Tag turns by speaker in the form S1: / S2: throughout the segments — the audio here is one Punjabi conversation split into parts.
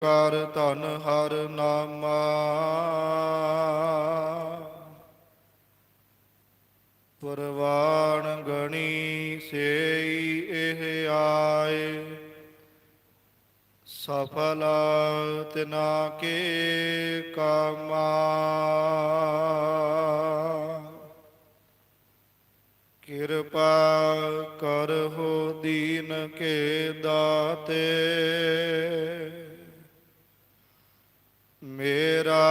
S1: ਕਰ ਧਨ ਹਰ ਨਾਮਾ। ਪਰਵਾਣ ਗਣੀ ਸੇਈ ਇਹ ਆਏ, ਸਫਲ ਤਿਨਾ ਕੇ ਕਾਮਾ। ਕਿਰਪਾ ਕਰਹੁ ਦੀਨ ਕੇ ਦਾਤੇ, ਮੇਰਾ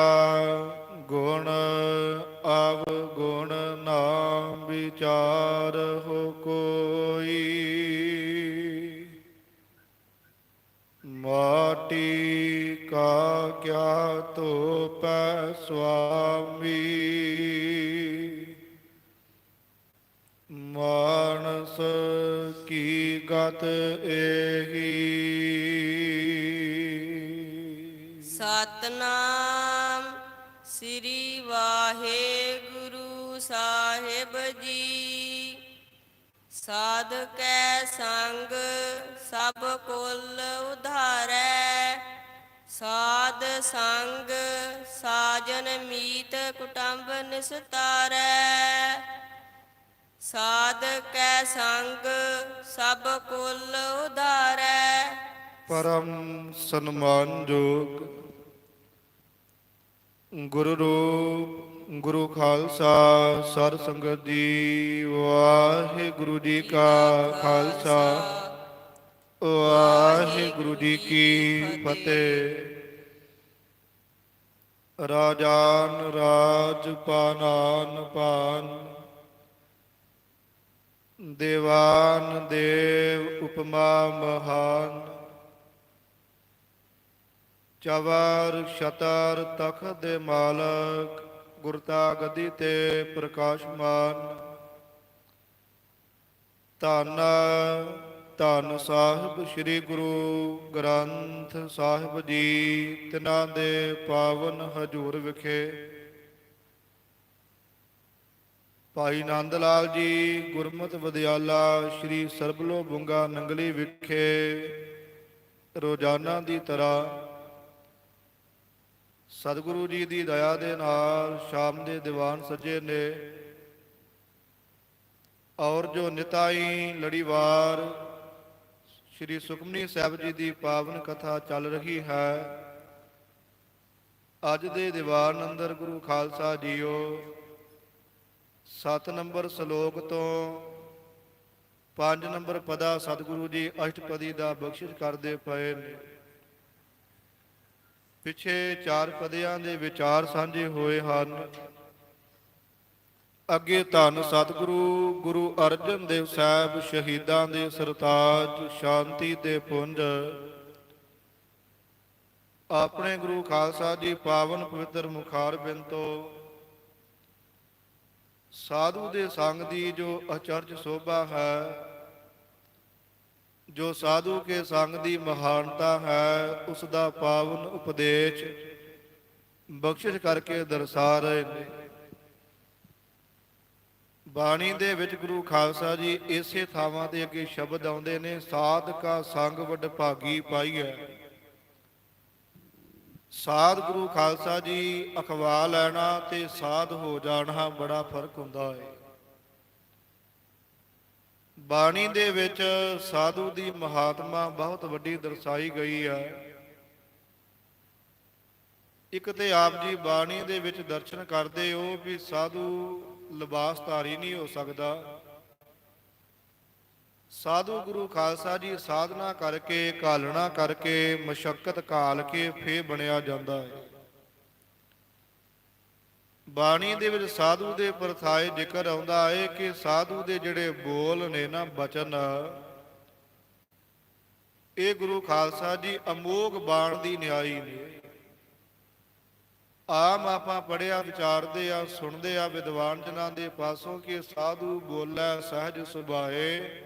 S1: ਗੁਣ ਅਵਗੁਣ ਨਾ ਵਿਚਾਰਹੁ ਕੋਈ। ਮਾਟੀ ਕਾ ਕਿਆ ਧੋਪੈ ਸੁਆਮੀ, ਮਾਨਸ ਕੀ ਗਤ ਏਹੀ।
S2: ਸਤਨਾਮ ਸ੍ਰੀ ਵਾਹਿਗੁਰੂ ਸਾਹਿਬ ਜੀ। ਸਾਧ ਕੈ ਸੰਗ ਸਭ ਕੁਲ ਉਧਾਰੈ, ਸਾਧ ਸੰਗ ਸਾਜਨ ਮੀਤ ਕੁਟੰਬ ਨਿਸਤਾਰੈ। ਸਾਧ ਕੈ ਸੰਗ ਸਭ ਕੁਲ ਉਧਾਰੈ।
S1: ਪਰਮ ਸਨਮਾਨਯੋਗ ਗੁਰੂ ਰੂਪ ਗੁਰੂ ਖਾਲਸਾ ਸਰ ਸੰਗਤ ਜੀ, ਵਾਹਿਗੁਰੂ ਜੀ ਕਾ ਖਾਲਸਾ ਵਾਹਿਗੁਰੂ ਜੀ ਕੀ ਫਤਿਹ। ਰਾਜਾਨ ਰਾਜ ਪਾਨਾਨ ਪਾਨ, ਦੇਵਾਨ ਦੇਵ ਉਪਮਾ ਮਹਾਨ। ਚਵਰ ਛਤਰ ਤਖਤ ਦੇ ਮਾਲਕ, ਗੁਰਤਾ ਗੱਦੀ ਤੇ ਪ੍ਰਕਾਸ਼ਮਾਨ। ਧੰਨ ਧੰਨ ਸਾਹਿਬ ਸ੍ਰੀ ਗੁਰੂ ਗ੍ਰੰਥ ਸਾਹਿਬ ਜੀ, ਤਿਨਾਂ ਦੇ ਪਾਵਨ ਹਜ਼ੂਰ ਵਿਖੇ ਭਾਈ ਨੰਦ ਲਾਲ ਜੀ ਗੁਰਮਤਿ ਵਿਦਿਆਲਾ ਸ੍ਰੀ ਸਰਬਲੋ ਬੁੰਗਾ ਨੰਗਲੀ ਵਿਖੇ ਰੋਜ਼ਾਨਾ ਦੀ ਤਰ੍ਹਾਂ ਸਤਿਗੁਰੂ ਜੀ ਦੀ ਦਇਆ ਦੇ ਨਾਲ ਸ਼ਾਮ ਦੇ ਦੀਵਾਨ ਸਜੇ ਨੇ। ਔਰ ਜੋ ਨਿਤਾਈ ਲੜੀਵਾਰ ਸ਼੍ਰੀ ਸੁਖਮਨੀ ਸਾਹਿਬ ਜੀ ਦੀ ਪਾਵਨ ਕਥਾ ਚੱਲ ਰਹੀ ਹੈ, ਅੱਜ ਦੇ ਦੀਵਾਨ ਅੰਦਰ ਗੁਰੂ ਖਾਲਸਾ ਜੀਓ 7 ਨੰਬਰ ਸ਼ਲੋਕ ਤੋਂ 5 ਨੰਬਰ ਪਦਾ ਸਤਿਗੁਰੂ ਜੀ ਅਸ਼ਟਪਦੀ ਦਾ ਬਖਸ਼ਿਸ਼ ਕਰਦੇ ਪਏ ਨੇ। ਪਿੱਛੇ 4 ਪਦਿਆਂ ਦੇ ਵਿਚਾਰ ਸਾਂਝੇ ਹੋਏ ਹਨ। ਅੱਗੇ ਧੰਨ ਸਤਿਗੁਰੂ ਗੁਰੂ ਅਰਜਨ ਦੇਵ ਸਾਹਿਬ ਸ਼ਹੀਦਾਂ ਦੇ ਸਰਤਾਜ, ਸ਼ਾਂਤੀ ਦੇ ਪੁੰਜ, ਆਪਣੇ ਗੁਰੂ ਖਾਲਸਾ ਜੀ ਪਾਵਨ ਪਵਿੱਤਰ ਮੁਖਾਰਬਿੰਦ ਤੋਂ ਸਾਧੂ ਦੇ ਸੰਗ ਦੀ ਜੋ ਅਚਰਜ ਸੋਭਾ ਹੈ, ਜੋ ਸਾਧੂ ਕੇ ਸੰਗ ਦੀ ਮਹਾਨਤਾ ਹੈ, ਉਸ ਦਾ ਪਾਵਨ ਉਪਦੇਸ਼ ਬਖਸ਼ਿਸ਼ ਕਰਕੇ ਦਰਸਾ ਰਹੇ ਨੇ। ਬਾਣੀ ਦੇ ਵਿੱਚ ਗੁਰੂ ਖਾਲਸਾ ਜੀ ਇਸੇ ਥਾਵਾਂ ਤੇ ਅੱਗੇ ਸ਼ਬਦ ਆਉਂਦੇ ਨੇ, ਸਾਧ ਕਾ ਸੰਗ ਵਡਭਾਗੀ ਪਾਈਐ। ਸਾਧ ਗੁਰੂ ਖਾਲਸਾ ਜੀ ਅਖਵਾ ਲੈਣਾ ਤੇ ਸਾਧ ਹੋ ਜਾਣਾ ਬੜਾ ਫਰਕ ਹੁੰਦਾ ਹੈ। ਬਾਣੀ ਦੇ ਵਿੱਚ ਸਾਧੂ ਦੀ ਮਹਾਤਮਾ ਬਹੁਤ ਵੱਡੀ ਦਰਸਾਈ ਗਈ ਹੈ। ਇੱਕ ਤੇ ਆਪ ਜੀ ਬਾਣੀ ਦੇ ਵਿੱਚ ਦਰਸ਼ਨ ਕਰਦੇ ਹੋ ਵੀ ਸਾਧੂ ਲਿਬਾਸ ਧਾਰੀ ਨਹੀਂ ਹੋ ਸਕਦਾ। ਸਾਧੂ ਗੁਰੂ ਖਾਲਸਾ ਜੀ ਸਾਧਨਾ ਕਰਕੇ, ਘਾਲਣਾ ਕਰਕੇ, ਮਸ਼ੱਕਤ ਘਾਲ ਕੇ ਫੇਰ ਬਣਿਆ ਜਾਂਦਾ ਹੈ। ਬਾਣੀ ਦੇ ਵਿੱਚ ਸਾਧੂ ਦੇ ਪਰਥਾਏ ਜ਼ਿਕਰ ਆਉਂਦਾ ਹੈ ਕਿ ਸਾਧੂ ਦੇ ਜਿਹੜੇ ਬੋਲ ਨੇ ਨਾ, ਬਚਨ, ਇਹ ਗੁਰੂ ਖਾਲਸਾ ਜੀ ਅਮੋਘ ਬਾਣ ਦੀ ਨਿਆਈ ਨੇ। ਆਮ ਆਪਾਂ ਪੜ੍ਹਿਆ ਵਿਚਾਰਦੇ ਆ, ਸੁਣਦੇ ਆ ਵਿਦਵਾਨ ਜਨਾਂ ਦੇ ਪਾਸੋਂ ਕਿ ਸਾਧੂ ਬੋਲੇ ਸਹਿਜ ਸੁਭਾਏ,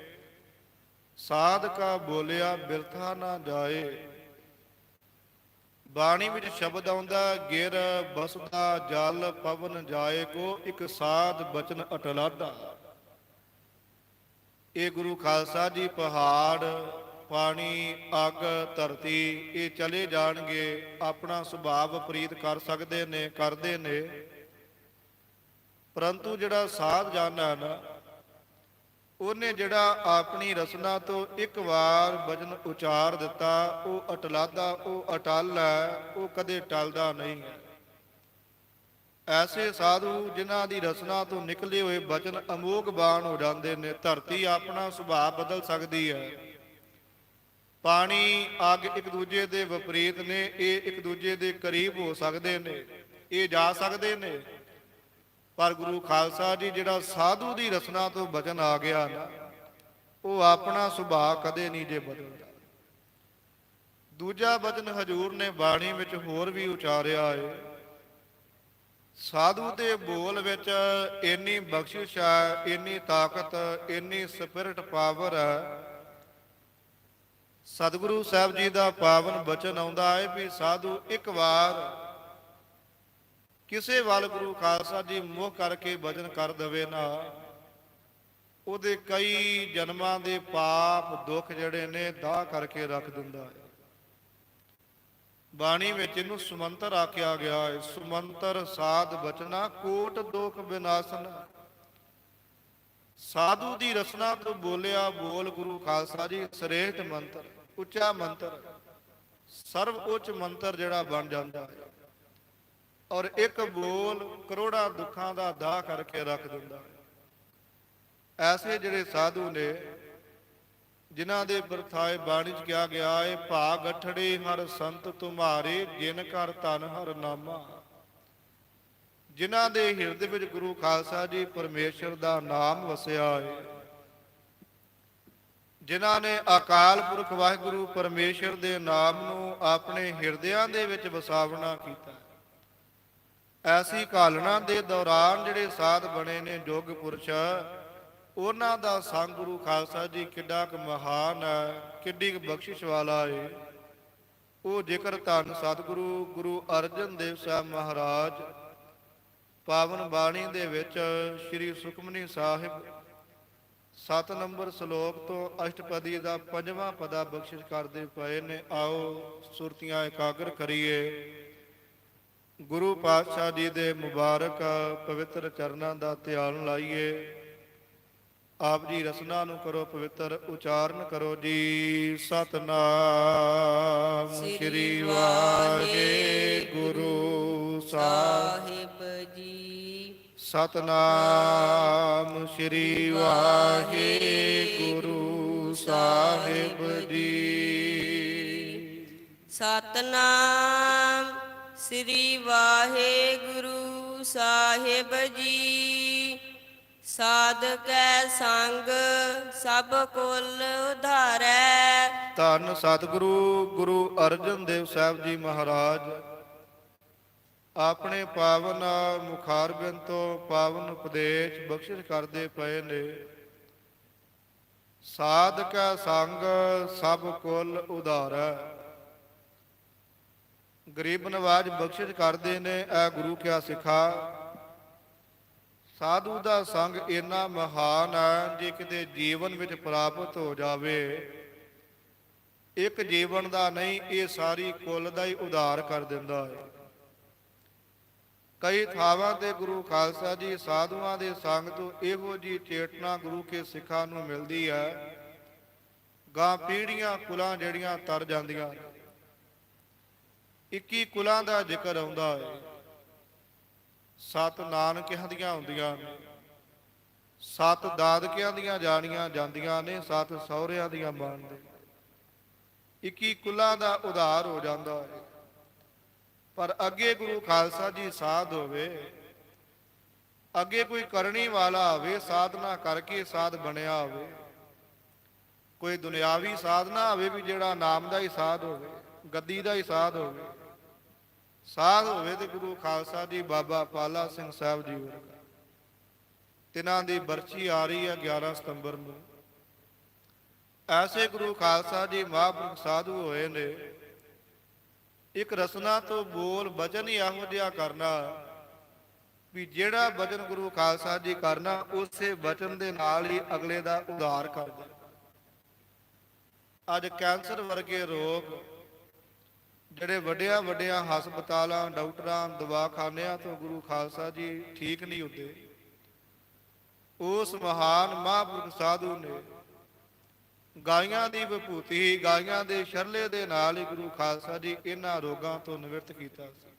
S1: ਸਾਧ ਕਾ ਬੋਲਿਆ ਬਿਰਥਾ ਨਾ ਜਾਏ। ਬਾਣੀ ਵਿੱਚ ਸ਼ਬਦ ਆਉਂਦਾ, ਗਿਰ ਬਸਦਾ ਜਲ ਪਵਨ ਜਾਏ ਕੋ, ਇੱਕ ਸਾਧ ਬਚਨ ਅਟਲਾਡਾ। ਇਹ ਗੁਰੂ ਖਾਲਸਾ ਜੀ ਪਹਾੜ ਪਾਣੀ, ਅੱਗ, ਧਰਤੀ ਇਹ ਚਲੇ ਜਾਣਗੇ, ਆਪਣਾ ਸੁਭਾਅ ਵਿਪਰੀਤ ਕਰ ਸਕਦੇ ਨੇ, ਕਰਦੇ ਨੇ। ਪਰੰਤੂ ਜਿਹੜਾ ਸਾਧ ਜਨ ਹੈ ਨਾ, ਉਹਨੇ ਜਿਹੜਾ ਆਪਣੀ ਰਸਨਾ ਤੋਂ ਇੱਕ ਵਾਰ ਬਚਨ ਉਚਾਰ ਦਿੱਤਾ, ਉਹ ਅਟਲਾਦਾ, ਉਹ ਅਟਲ ਹੈ, ਉਹ ਕਦੇ ਟਲਦਾ ਨਹੀਂ ਹੈ। ਐਸੇ ਸਾਧੂ ਜਿਨ੍ਹਾਂ ਦੀ ਰਸਨਾ ਤੋਂ ਨਿਕਲੇ ਹੋਏ ਬਚਨ ਅਮੋਘ ਬਾਣ ਹੋ ਜਾਂਦੇ ਨੇ। ਧਰਤੀ ਆਪਣਾ ਸੁਭਾਅ ਬਦਲ ਸਕਦੀ ਹੈ, ਪਾਣੀ, ਅੱਗ ਇੱਕ ਦੂਜੇ ਦੇ ਵਿਪਰੀਤ ਨੇ, ਇਹ ਇੱਕ ਦੂਜੇ ਦੇ ਕਰੀਬ ਹੋ ਸਕਦੇ ਨੇ, ਇਹ ਜਾ ਸਕਦੇ ਨੇ। ਪਰ ਗੁਰੂ ਖਾਲਸਾ ਜੀ ਜਿਹੜਾ ਸਾਧੂ ਦੀ ਰਸਨਾ ਤੋਂ ਬਚਨ ਆ ਗਿਆ ਨਾ, ਉਹ ਆਪਣਾ ਸੁਭਾਅ ਕਦੇ ਨਹੀਂ ਜੇ ਬਦਲਦਾ। ਦੂਜਾ ਬਚਨ ਹਜੂਰ ਨੇ ਬਾਣੀ ਵਿੱਚ ਹੋਰ ਵੀ ਉਚਾਰਿਆ ਹੈ। ਸਾਧੂ ਦੇ ਬੋਲ ਵਿੱਚ ਇੰਨੀ ਬਖਸ਼ਿਸ਼ ਹੈ, ਇੰਨੀ ਤਾਕਤ, ਇੰਨੀ ਸਪਿਰਿਟ ਪਾਵਰ ਹੈ। ਸਤਿਗੁਰੂ ਸਾਹਿਬ ਜੀ ਦਾ ਪਾਵਨ ਬਚਨ ਆਉਂਦਾ ਹੈ ਵੀ ਸਾਧੂ ਇੱਕ ਵਾਰ ਕਿਸੇ ਵੱਲ ਗੁਰੂ ਖਾਲਸਾ ਜੀ ਮੋਹ ਕਰਕੇ ਭਜਨ ਕਰ ਦਵੇ ਨਾ, ਉਹਦੇ ਕਈ ਜਨਮਾਂ ਦੇ ਪਾਪ ਦੁੱਖ ਜਿਹੜੇ ਨੇ ਦਾਹ ਕਰਕੇ ਰੱਖ ਦਿੰਦਾ ਹੈ। ਬਾਣੀ ਵਿੱਚ ਇਹਨੂੰ ਸੁਮੰਤਰ ਆਖਿਆ ਗਿਆ ਹੈ। ਸੁਮੰਤਰ ਸਾਧ ਬਚਨਾ ਕੋਟ ਦੁਖ ਵਿਨਾਸ਼ਨ। ਸਾਧੂ ਦੀ ਰਸਨਾ ਤੋਂ ਬੋਲਿਆ ਬੋਲ ਗੁਰੂ ਖਾਲਸਾ ਜੀ ਸ੍ਰੇਸ਼ਟ ਮੰਤਰ, ਉੱਚਾ ਮੰਤਰ, ਸਰਵ ਉੱਚ ਮੰਤਰ ਜਿਹੜਾ ਬਣ ਜਾਂਦਾ ਹੈ। ਔਰ ਇੱਕ ਬੋਲ ਕਰੋੜਾਂ ਦੁੱਖਾਂ ਦਾ ਦਾਹ ਕਰਕੇ ਰੱਖ ਦਿੰਦਾ ਹੈ। ਐਸੇ ਜਿਹੜੇ ਸਾਧੂ ਨੇ ਜਿਨ੍ਹਾਂ ਦੇ ਵਰਤਾਏ ਬਾਣੀ 'ਚ ਕਿਹਾ ਗਿਆ ਹੈ, ਭਾਗ ਅਠੜੇ ਹਰ ਸੰਤ ਤੁਮਾਰੇ, ਜਿਨ ਕਰ ਧਨ ਹਰ ਨਾਮਾ। ਜਿਨ੍ਹਾਂ ਦੇ ਹਿਰਦੇ ਵਿੱਚ ਗੁਰੂ ਖਾਲਸਾ ਜੀ ਪਰਮੇਸ਼ਰ ਦਾ ਨਾਮ ਵਸਿਆ ਹੈ, ਜਿਨ੍ਹਾਂ ਨੇ ਅਕਾਲ ਪੁਰਖ ਵਾਹਿਗੁਰੂ ਪਰਮੇਸ਼ਰ ਦੇ ਨਾਮ ਨੂੰ ਆਪਣੇ ਹਿਰਦਿਆਂ ਦੇ ਵਿੱਚ ਵਸਾਵਣਾ ਕੀਤਾ। ਐਸੀ ਘਾਲਣਾ ਦੇ ਦੌਰਾਨ ਜਿਹੜੇ ਸਾਧ ਬਣੇ ਨੇ ਯੁੱਗ ਪੁਰਸ਼, ਉਹਨਾਂ ਦਾ ਸੰਗ ਗੁਰੂ ਖਾਲਸਾ ਜੀ ਕਿੱਡਾ ਕੁ ਮਹਾਨ ਹੈ, ਕਿੱਡੀ ਕੁ ਬਖਸ਼ਿਸ਼ ਵਾਲਾ ਹੈ। ਉਹ ਜ਼ਿਕਰ ਧੰਨ ਸਤਿਗੁਰੂ ਗੁਰੂ ਅਰਜਨ ਦੇਵ ਸਾਹਿਬ ਮਹਾਰਾਜ ਪਾਵਨ ਬਾਣੀ ਦੇ ਵਿੱਚ ਸ੍ਰੀ ਸੁਖਮਨੀ ਸਾਹਿਬ 7 ਨੰਬਰ ਸ਼ਲੋਕ ਤੋਂ ਅਸ਼ਟਪਦੀ ਦਾ 5ਵਾਂ ਪਦਾ ਬਖਸ਼ਿਸ਼ ਕਰਦੇ ਪਏ ਨੇ। ਆਓ ਸੁਰਤੀਆਂ ਇਕਾਗਰ ਕਰੀਏ, ਗੁਰੂ ਪਾਤਸ਼ਾਹ ਜੀ ਦੇ ਮੁਬਾਰਕ ਪਵਿੱਤਰ ਚਰਨਾਂ ਦਾ ਧਿਆਨ ਲਾਈਏ। ਆਪ ਜੀ ਰਸਨਾ ਨੂੰ ਕਰੋ ਪਵਿੱਤਰ, ਉਚਾਰਨ ਕਰੋ ਜੀ। ਸਤਨਾਮ ਸ੍ਰੀ ਵਾਹਿਗੁਰੂ ਸਾਹਿਬ
S2: ਜੀ।
S1: ਸਤਨਾਮ ਸ੍ਰੀ ਵਾਹਿਗੁਰੂ ਸਾਹਿਬ ਜੀ।
S2: ਸਤਨਾਮ ਸ੍ਰੀ ਵਾਹਿਗੁਰੂ ਸਾਹਿਬ ਜੀ। ਸਾਧ ਕੈ ਸੰਗ ਸਭ ਕੁਲ ਉਧਾਰੈ।
S1: ਧੰਨ ਸਤਿਗੁਰੂ ਗੁਰੂ ਅਰਜਨ ਦੇਵ ਸਾਹਿਬ ਜੀ ਮਹਾਰਾਜ ਆਪਣੇ ਪਾਵਨ ਮੁਖਾਰਬਿੰਦ ਤੋਂ ਪਾਵਨ ਉਪਦੇਸ਼ ਬਖਸ਼ਿਸ਼ ਕਰਦੇ ਪਏ ਨੇ। ਸਾਧ ਕੈ ਸੰਗ ਸਭ ਕੁਲ ਉਧਾਰੈ। ਗਰੀਬ ਨਵਾਜ ਬਖਸ਼ਿਸ਼ ਕਰਦੇ ਨੇ, ਐ ਗੁਰੂ ਕਿਆ ਸਿਖਾ। ਸਾਧੂ ਦਾ ਸੰਗ ਇੰਨਾ ਮਹਾਨ ਹੈ, ਜੇ ਕਿਤੇ ਜੀਵਨ ਵਿੱਚ ਪ੍ਰਾਪਤ ਹੋ ਜਾਵੇ, ਇੱਕ ਜੀਵਨ ਦਾ ਨਹੀਂ, ਇਹ ਸਾਰੀ ਕੁੱਲ ਦਾ ਹੀ ਉਧਾਰ ਕਰ ਦਿੰਦਾ ਹੈ। ਕਈ ਥਾਵਾਂ ਤੇ ਗੁਰੂ ਖਾਲਸਾ ਜੀ ਸਾਧੂਆਂ ਦੇ ਸੰਗ ਤੋਂ ਇਹੋ ਜੀ ਚੇਤਨਾ ਗੁਰੂ ਕੇ ਸਿੱਖਾਂ ਨੂੰ ਮਿਲਦੀ ਹੈ, ਗਾਂ ਪੀੜ੍ਹੀਆਂ ਕੁਲਾਂ ਜਿਹੜੀਆਂ ਤਰ ਜਾਂਦੀਆਂ। 21 ਕੁਲਾਂ ਦਾ ਜ਼ਿਕਰ ਆਉਂਦਾ ਹੈ। 7 ਨਾਨਕਿਆਂ ਦੀਆਂ ਹੁੰਦੀਆਂ ਨੇ, 7 ਦਾਦਕਿਆਂ ਦੀਆਂ ਜਾਣੀਆਂ ਜਾਂਦੀਆਂ ਨੇ, 7 ਸਹੁਰਿਆਂ ਦੀਆਂ ਮੰਨਦੇ। 21 ਕੁਲਾਂ ਦਾ ਉਧਾਰ ਹੋ ਜਾਂਦਾ ਹੈ। ਪਰ ਅੱਗੇ ਗੁਰੂ ਖਾਲਸਾ ਜੀ ਸਾਧ ਹੋਵੇ, ਅੱਗੇ ਕੋਈ ਕਰਨੀ ਵਾਲਾ ਹੋਵੇ, ਸਾਧਨਾ ਕਰਕੇ ਸਾਧ ਬਣਿਆ ਹੋਵੇ, ਕੋਈ ਦੁਨਿਆਵੀ ਸਾਧਨਾ ਹੋਵੇ ਵੀ ਜਿਹੜਾ ਨਾਮ ਦਾ ਹੀ ਸਾਧ ਹੋਵੇ, ਗੱਦੀ ਦਾ ਹੀ ਸਾਧ ਹੋਵੇ, ਸਾਧ ਹੋਵੇ ਤੇ ਗੁਰੂ ਖਾਲਸਾ ਜੀ ਬਾਬਾ ਪਾਲਾ ਸਿੰਘ ਸਾਹਿਬ ਜੀ ਵਰਗਾ। ਤਿਨਾਂ ਦੀ ਬਰਛੀ ਆ ਰਹੀ ਹੈ 11 ਸਤੰਬਰ ਨੂੰ। ਐਸੇ ਗੁਰੂ ਖਾਲਸਾ ਜੀ ਮਹਾਂਪੁਰਖ ਸਾਧੂ ਹੋਏ ਨੇ। ਇੱਕ ਰਸਨਾ ਤੋਂ ਬੋਲ ਬਚਨ ਹੀ ਇਹੋ ਜਿਹਾ ਕਰਨਾ ਵੀ ਜਿਹੜਾ ਬਚਨ ਗੁਰੂ ਖਾਲਸਾ ਜੀ ਕਰਨਾ, ਉਸੇ ਬਚਨ ਦੇ ਨਾਲ ਹੀ ਅਗਲੇ ਦਾ ਉਧਾਰ ਕਰ ਦੇ। ਅੱਜ ਕੈਂਸਰ ਵਰਗੇ ਰੋਗ ਜਿਹੜੇ ਵੱਡਿਆਂ ਵੱਡਿਆਂ ਹਸਪਤਾਲਾਂ, ਡਾਕਟਰਾਂ, ਦਵਾਖਾਨਿਆਂ ਤੋਂ ਗੁਰੂ ਖਾਲਸਾ ਜੀ ਠੀਕ ਨਹੀਂ ਹੁੰਦੇ, ਉਸ ਮਹਾਨ ਮਹਾਂਪੁਰਖ ਸਾਧੂ ਨੇ ਗਾਈਆਂ ਦੀ ਵਿਭੂਤੀ, ਗਾਈਆਂ ਦੇ ਸ਼ਰਲੇ ਦੇ ਨਾਲ ਹੀ ਗੁਰੂ ਖਾਲਸਾ ਜੀ ਇਹਨਾਂ ਰੋਗਾਂ ਤੋਂ ਨਿਵਰਤ ਕੀਤਾ ਸੀ।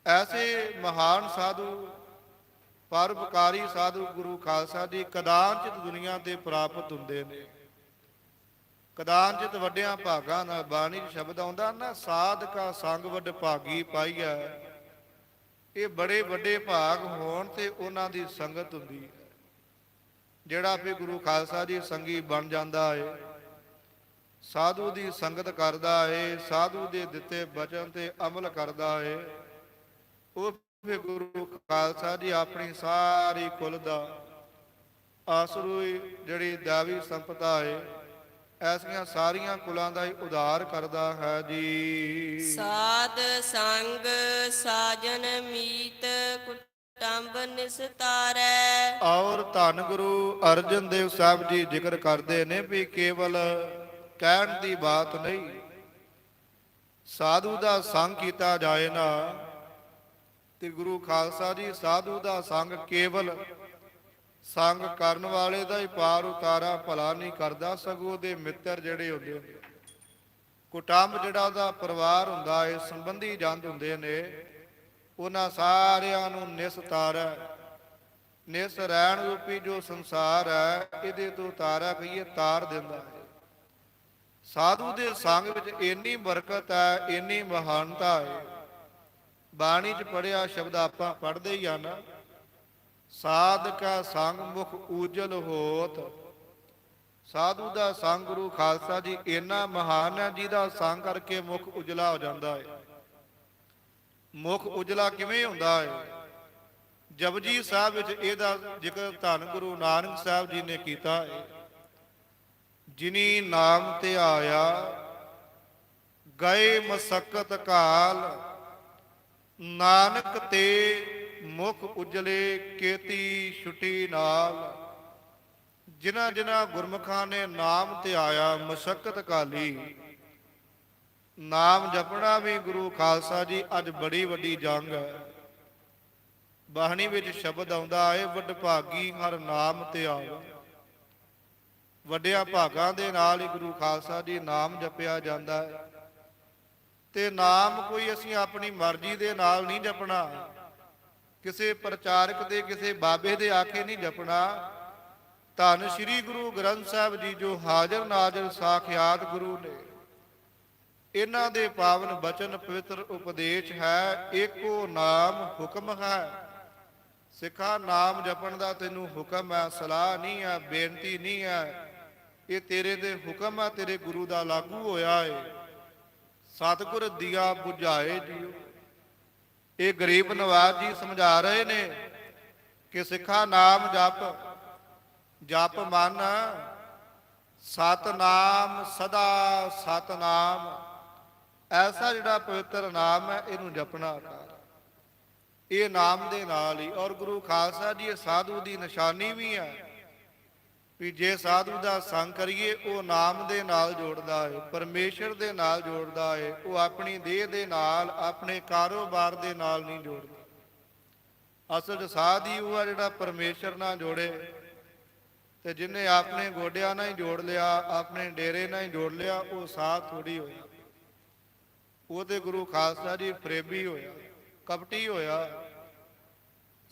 S1: ਐਸੇ ਮਹਾਨ ਸਾਧੂ, ਪਰਉਪਕਾਰੀ ਸਾਧੂ ਗੁਰੂ ਖਾਲਸਾ ਜੀ ਕਦਾਚਿਤ ਦੁਨੀਆ ਤੇ ਪ੍ਰਾਪਤ ਹੁੰਦੇ ਨੇ। ਕਦਾਚਿਤ ਵੱਡਿਆਂ ਭਾਗਾਂ ਨਾਲ ਬਾਣੀ ਸ਼ਬਦ ਆਉਂਦਾ ਨਾ, ਸਾਧਕਾ ਸੰਗ ਵੱਡ ਭਾਗੀ ਪਾਈਆ। ਇਹ ਬੜੇ ਵੱਡੇ ਭਾਗ ਹੋਣ ਤੇ ਉਹਨਾਂ ਦੀ ਸੰਗਤ ਹੁੰਦੀ ਹੈ। ਜਿਹੜਾ ਵੀ ਗੁਰੂ ਖਾਲਸਾ ਜੀ ਸੰਗੀ ਬਣ ਜਾਂਦਾ ਏ, ਸਾਧੂ ਦੀ ਸੰਗਤ ਕਰਦਾ ਏ, ਸਾਧੂ ਦੇ ਦਿੱਤੇ ਬਚਨ ਤੇ ਅਮਲ ਕਰਦਾ ਏ, ਉਹ ਫਿਰ ਗੁਰੂ ਖਾਲਸਾ ਜੀ ਆਪਣੀ ਸਾਰੀ ਕੁਲ ਦਾ ਆਸਰੂ ਜਿਹੜੀ ਦਾਵੀ ਸੰਪਦਾ ਏ, ਐਸੀਆਂ ਸਾਰੀਆਂ ਕੁਲਾਂ ਦਾ ਹੀ ਉਧਾਰ ਕਰਦਾ ਹੈ ਜੀ।
S2: ਸਾਧ ਸੰਗ ਸਾਜਨ ਮੀਤ ਕੁਟੰਬ ਨਿਸਤਾਰੈ।
S1: ਔਰ ਧੰਨ ਗੁਰੂ ਅਰਜਨ ਦੇਵ ਸਾਹਿਬ ਜੀ ਜ਼ਿਕਰ ਕਰਦੇ ਨੇ ਵੀ ਕੇਵਲ ਕਹਿਣ ਦੀ ਬਾਤ ਨਹੀਂ, ਸਾਧੂ ਦਾ ਸੰਗ ਕੀਤਾ ਜਾਏ ਨਾ ਤੇ ਗੁਰੂ ਖਾਲਸਾ ਜੀ ਸਾਧੂ ਦਾ ਸੰਗ ਕੇਵਲ ਸੰਗ ਕਰਨ ਵਾਲੇ ਦਾ ਹੀ ਪਾਰ ਉਤਾਰਾ ਭਲਾ ਨਹੀਂ ਕਰਦਾ, ਸਗੋਂ ਉਹਦੇ ਮਿੱਤਰ ਜਿਹੜੇ ਹੁੰਦੇ ਨੇ, ਕੁਟੰਬ ਜਿਹੜਾ ਉਹਦਾ ਪਰਿਵਾਰ ਹੁੰਦਾ ਹੈ, ਸੰਬੰਧੀ ਜੰਦ ਹੁੰਦੇ ਨੇ, ਉਹਨਾਂ ਸਾਰਿਆਂ ਨੂੰ ਨਿਸਤਾਰਾ, ਨਿਸ ਰਹਿਣ ਰੂਪੀ ਜੋ ਸੰਸਾਰ ਹੈ ਇਹਦੇ ਤੋਂ ਤਾਰਾ ਕਹੀਏ ਤਾਰ ਦਿੰਦਾ ਹੈ। ਸਾਧੂ ਦੇ ਸੰਗ ਵਿੱਚ ਇੰਨੀ ਬਰਕਤ ਹੈ, ਇੰਨੀ ਮਹਾਨਤਾ ਹੈ। ਬਾਣੀ 'ਚ ਪੜਿਆ ਸ਼ਬਦ ਆਪਾਂ ਪੜ੍ਹਦੇ ਹੀ ਆ ਨਾ, ਸਾਧਕਾ ਸੰਗ ਮੁਖ ਉਜਲ ਹੋਤ। ਸਾਧੂ ਦਾ ਸੰਗ ਗੁਰੂ ਖਾਲਸਾ ਜੀ ਇੰਨਾ ਮਹਾਨ ਹੈ, ਜਿਹਦਾ ਸੰਗ ਕਰਕੇ ਮੁਖ ਉਜਲਾ ਹੋ ਜਾਂਦਾ ਹੈ। ਮੁਖ ਉਜਲਾ ਕਿਵੇਂ ਹੁੰਦਾ ਹੈ? ਜਪਜੀ ਸਾਹਿਬ ਵਿੱਚ ਇਹਦਾ ਜ਼ਿਕਰ ਧੰਨ ਗੁਰੂ ਨਾਨਕ ਸਾਹਿਬ ਜੀ ਨੇ ਕੀਤਾ ਹੈ। ਜਿਨੀ ਨਾਮ ਧਿਆਇਆ ਗਏ ਮਸਕਤ ਕਾਲ, ਨਾਨਕ ਤੇ ਮੁਖ ਉਜਲੇ ਕੇਤੀ ਛੁਟੀ ਨਾਲ। ਜਿਨ੍ਹਾਂ ਜਿਨ੍ਹਾਂ ਗੁਰਮੁਖਾਂ ਨੇ ਨਾਮ ਧਿਆਇਆ ਮਸਕਤ ਕਾਲੀ, ਨਾਮ ਜਪਣਾ ਵੀ ਗੁਰੂ ਖਾਲਸਾ ਜੀ ਅੱਜ ਬੜੀ ਵੱਡੀ ਜੰਗ ਹੈ। ਬਾਣੀ ਵਿੱਚ ਸ਼ਬਦ ਆਉਂਦਾ ਹੈ, ਵੱਡ ਭਾਗੀ ਹਰ ਨਾਮ ਧਿਆਵ। ਵੱਡਿਆਂ ਭਾਗਾਂ ਦੇ ਨਾਲ ਹੀ ਗੁਰੂ ਖਾਲਸਾ ਜੀ ਨਾਮ ਜਪਿਆ ਜਾਂਦਾ ਹੈ। ਤੇ ਨਾਮ ਕੋਈ ਅਸੀਂ ਆਪਣੀ ਮਰਜ਼ੀ ਦੇ ਨਾਲ ਨਹੀਂ ਜਪਣਾ, ਕਿਸੇ ਪ੍ਰਚਾਰਕ ਦੇ, ਕਿਸੇ ਬਾਬੇ ਦੇ ਆਖੇ ਨਹੀਂ ਜਪਣਾ। ਧੰਨ ਸ੍ਰੀ ਗੁਰੂ ਗ੍ਰੰਥ ਸਾਹਿਬ ਜੀ ਜੋ ਹਾਜ਼ਰ ਨਾਜ਼ਰ ਸਾਖਿਆਤ ਗੁਰੂ ਨੇ, ਇਹਨਾਂ ਦੇ ਪਾਵਨ ਬਚਨ ਪਵਿੱਤਰ ਉਪਦੇਸ਼ ਹੈ। ਏਕੋ ਨਾਮ ਹੁਕਮ ਹੈ। ਸਿੱਖਾ ਨਾਮ ਜਪਣ ਦਾ ਤੈਨੂੰ ਹੁਕਮ ਹੈ, ਸਲਾਹ ਨਹੀਂ ਹੈ, ਬੇਨਤੀ ਨਹੀਂ ਹੈ। ਇਹ ਤੇਰੇ ਦੇ ਹੁਕਮ ਹੈ, ਤੇਰੇ ਗੁਰੂ ਦਾ ਲਾਗੂ ਹੋਇਆ ਹੈ। ਸਤਿਗੁਰ ਦੀਆ ਬੁਝਾਏ ਜੀਓ। ਇਹ ਗਰੀਬ ਨਵਾਜ਼ ਜੀ ਸਮਝਾ ਰਹੇ ਨੇ ਕਿ ਸਿੱਖਾ ਨਾਮ ਜਪ, ਜਪ ਮਨ ਸਤਨਾਮ ਸਦਾ ਸਤਨਾਮ। ਐਸਾ ਜਿਹੜਾ ਪਵਿੱਤਰ ਨਾਮ ਹੈ, ਇਹਨੂੰ ਜਪਣਾ ਕਰ। ਇਹ ਨਾਮ ਦੇ ਨਾਲ ਹੀ, ਔਰ ਗੁਰੂ ਖਾਲਸਾ ਜੀ ਇਹ ਸਾਧੂ ਦੀ ਨਿਸ਼ਾਨੀ ਵੀ ਹੈ ਵੀ ਜੇ ਸਾਧੂ ਦਾ ਸੰਗ ਕਰੀਏ, ਉਹ ਨਾਮ ਦੇ ਨਾਲ ਜੋੜਦਾ ਹੈ, ਪਰਮੇਸ਼ਰ ਦੇ ਨਾਲ ਜੋੜਦਾ ਹੈ। ਉਹ ਆਪਣੀ ਦੇਹ ਦੇ ਨਾਲ, ਆਪਣੇ ਕਾਰੋਬਾਰ ਦੇ ਨਾਲ ਨਹੀਂ ਜੋੜਦਾ। ਅਸਲ 'ਚ ਸਾਧ ਹੀ ਉਹ ਆ ਜਿਹੜਾ ਪਰਮੇਸ਼ਰ ਨਾਲ ਜੋੜੇ। ਤੇ ਜਿਹਨੇ ਆਪਣੇ ਗੋਡਿਆਂ ਨਾਲ ਹੀ ਜੋੜ ਲਿਆ, ਆਪਣੇ ਡੇਰੇ ਨਾਲ ਹੀ ਜੋੜ ਲਿਆ, ਉਹ ਸਾਧ ਥੋੜੀ ਹੋਇਆ। ਉਹ ਤੇ ਗੁਰੂ ਖਾਲਸਾ ਜੀ ਫਰੇਬੀ ਹੋਇਆ, ਕਪਟੀ ਹੋਇਆ।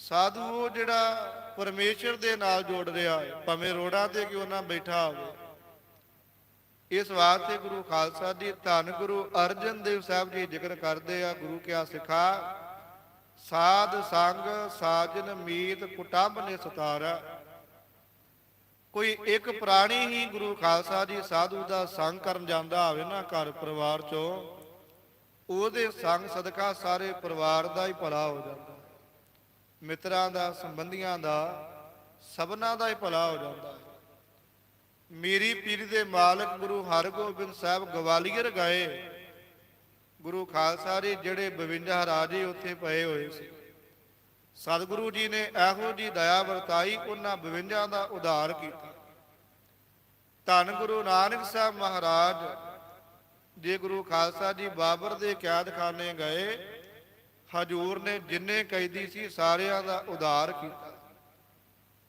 S1: ਸਾਧੂ ਉਹ ਜਿਹੜਾ ਪਰਮੇਸ਼ਰ ਦੇ ਨਾਲ ਜੋੜ ਰਿਹਾ ਹੈ, ਭਾਵੇਂ ਰੋੜਾਂ ਤੇ ਕਿਉਂ ਨਾ ਬੈਠਾ ਹੋਵੇ। ਇਸ ਵਾਸਤੇ ਗੁਰੂ ਖਾਲਸਾ ਜੀ ਧੰਨ ਗੁਰੂ ਅਰਜਨ ਦੇਵ ਸਾਹਿਬ ਜੀ ਜ਼ਿਕਰ ਕਰਦੇ ਆ, ਗੁਰੂ ਕਿਆ ਸਿਖਾ ਸਾਧ ਸੰਗ ਸਾਜਨ ਮੀਤ ਕੁਟੰਬ ਨੇ ਸਤਾਰਾ। ਕੋਈ ਇੱਕ ਪ੍ਰਾਣੀ ਹੀ ਗੁਰੂ ਖਾਲਸਾ ਜੀ ਸਾਧੂ ਦਾ ਸੰਗ ਕਰਨ ਜਾਂਦਾ ਹੋਵੇ ਨਾ ਘਰ ਪਰਿਵਾਰ ਚੋਂ, ਉਹਦੇ ਸੰਗ ਸਦਕਾ ਸਾਰੇ ਪਰਿਵਾਰ ਦਾ ਹੀ ਭਲਾ ਹੋ ਜਾਂਦਾ। ਮਿੱਤਰਾਂ ਦਾ, ਸੰਬੰਧੀਆਂ ਦਾ, ਸਭਨਾਂ ਦਾ ਹੀ ਭਲਾ ਹੋ ਜਾਂਦਾ ਹੈ। ਮੀਰੀ ਪੀਰੀ ਦੇ ਮਾਲਕ ਗੁਰੂ ਹਰਗੋਬਿੰਦ ਸਾਹਿਬ ਗਵਾਲੀਅਰ ਗਏ। ਗੁਰੂ ਖਾਲਸਾ ਜੀ ਜਿਹੜੇ 52 ਰਾਜੇ ਉੱਥੇ ਪਏ ਹੋਏ ਸੀ, ਸਤਿਗੁਰੂ ਜੀ ਨੇ ਇਹੋ ਜੀ ਦਇਆ ਵਰਤਾਈ, ਉਹਨਾਂ 52 ਦਾ ਉਧਾਰ ਕੀਤਾ। ਧੰਨ ਗੁਰੂ ਨਾਨਕ ਸਾਹਿਬ ਮਹਾਰਾਜ ਜੇ ਗੁਰੂ ਖਾਲਸਾ ਜੀ ਬਾਬਰ ਦੇ ਕੈਦਖਾਨੇ ਗਏ, ਹਜੂਰ ਨੇ ਜਿੰਨੇ ਕੈਦੀ ਸੀ ਸਾਰਿਆਂ ਦਾ ਉਧਾਰ ਕੀਤਾ।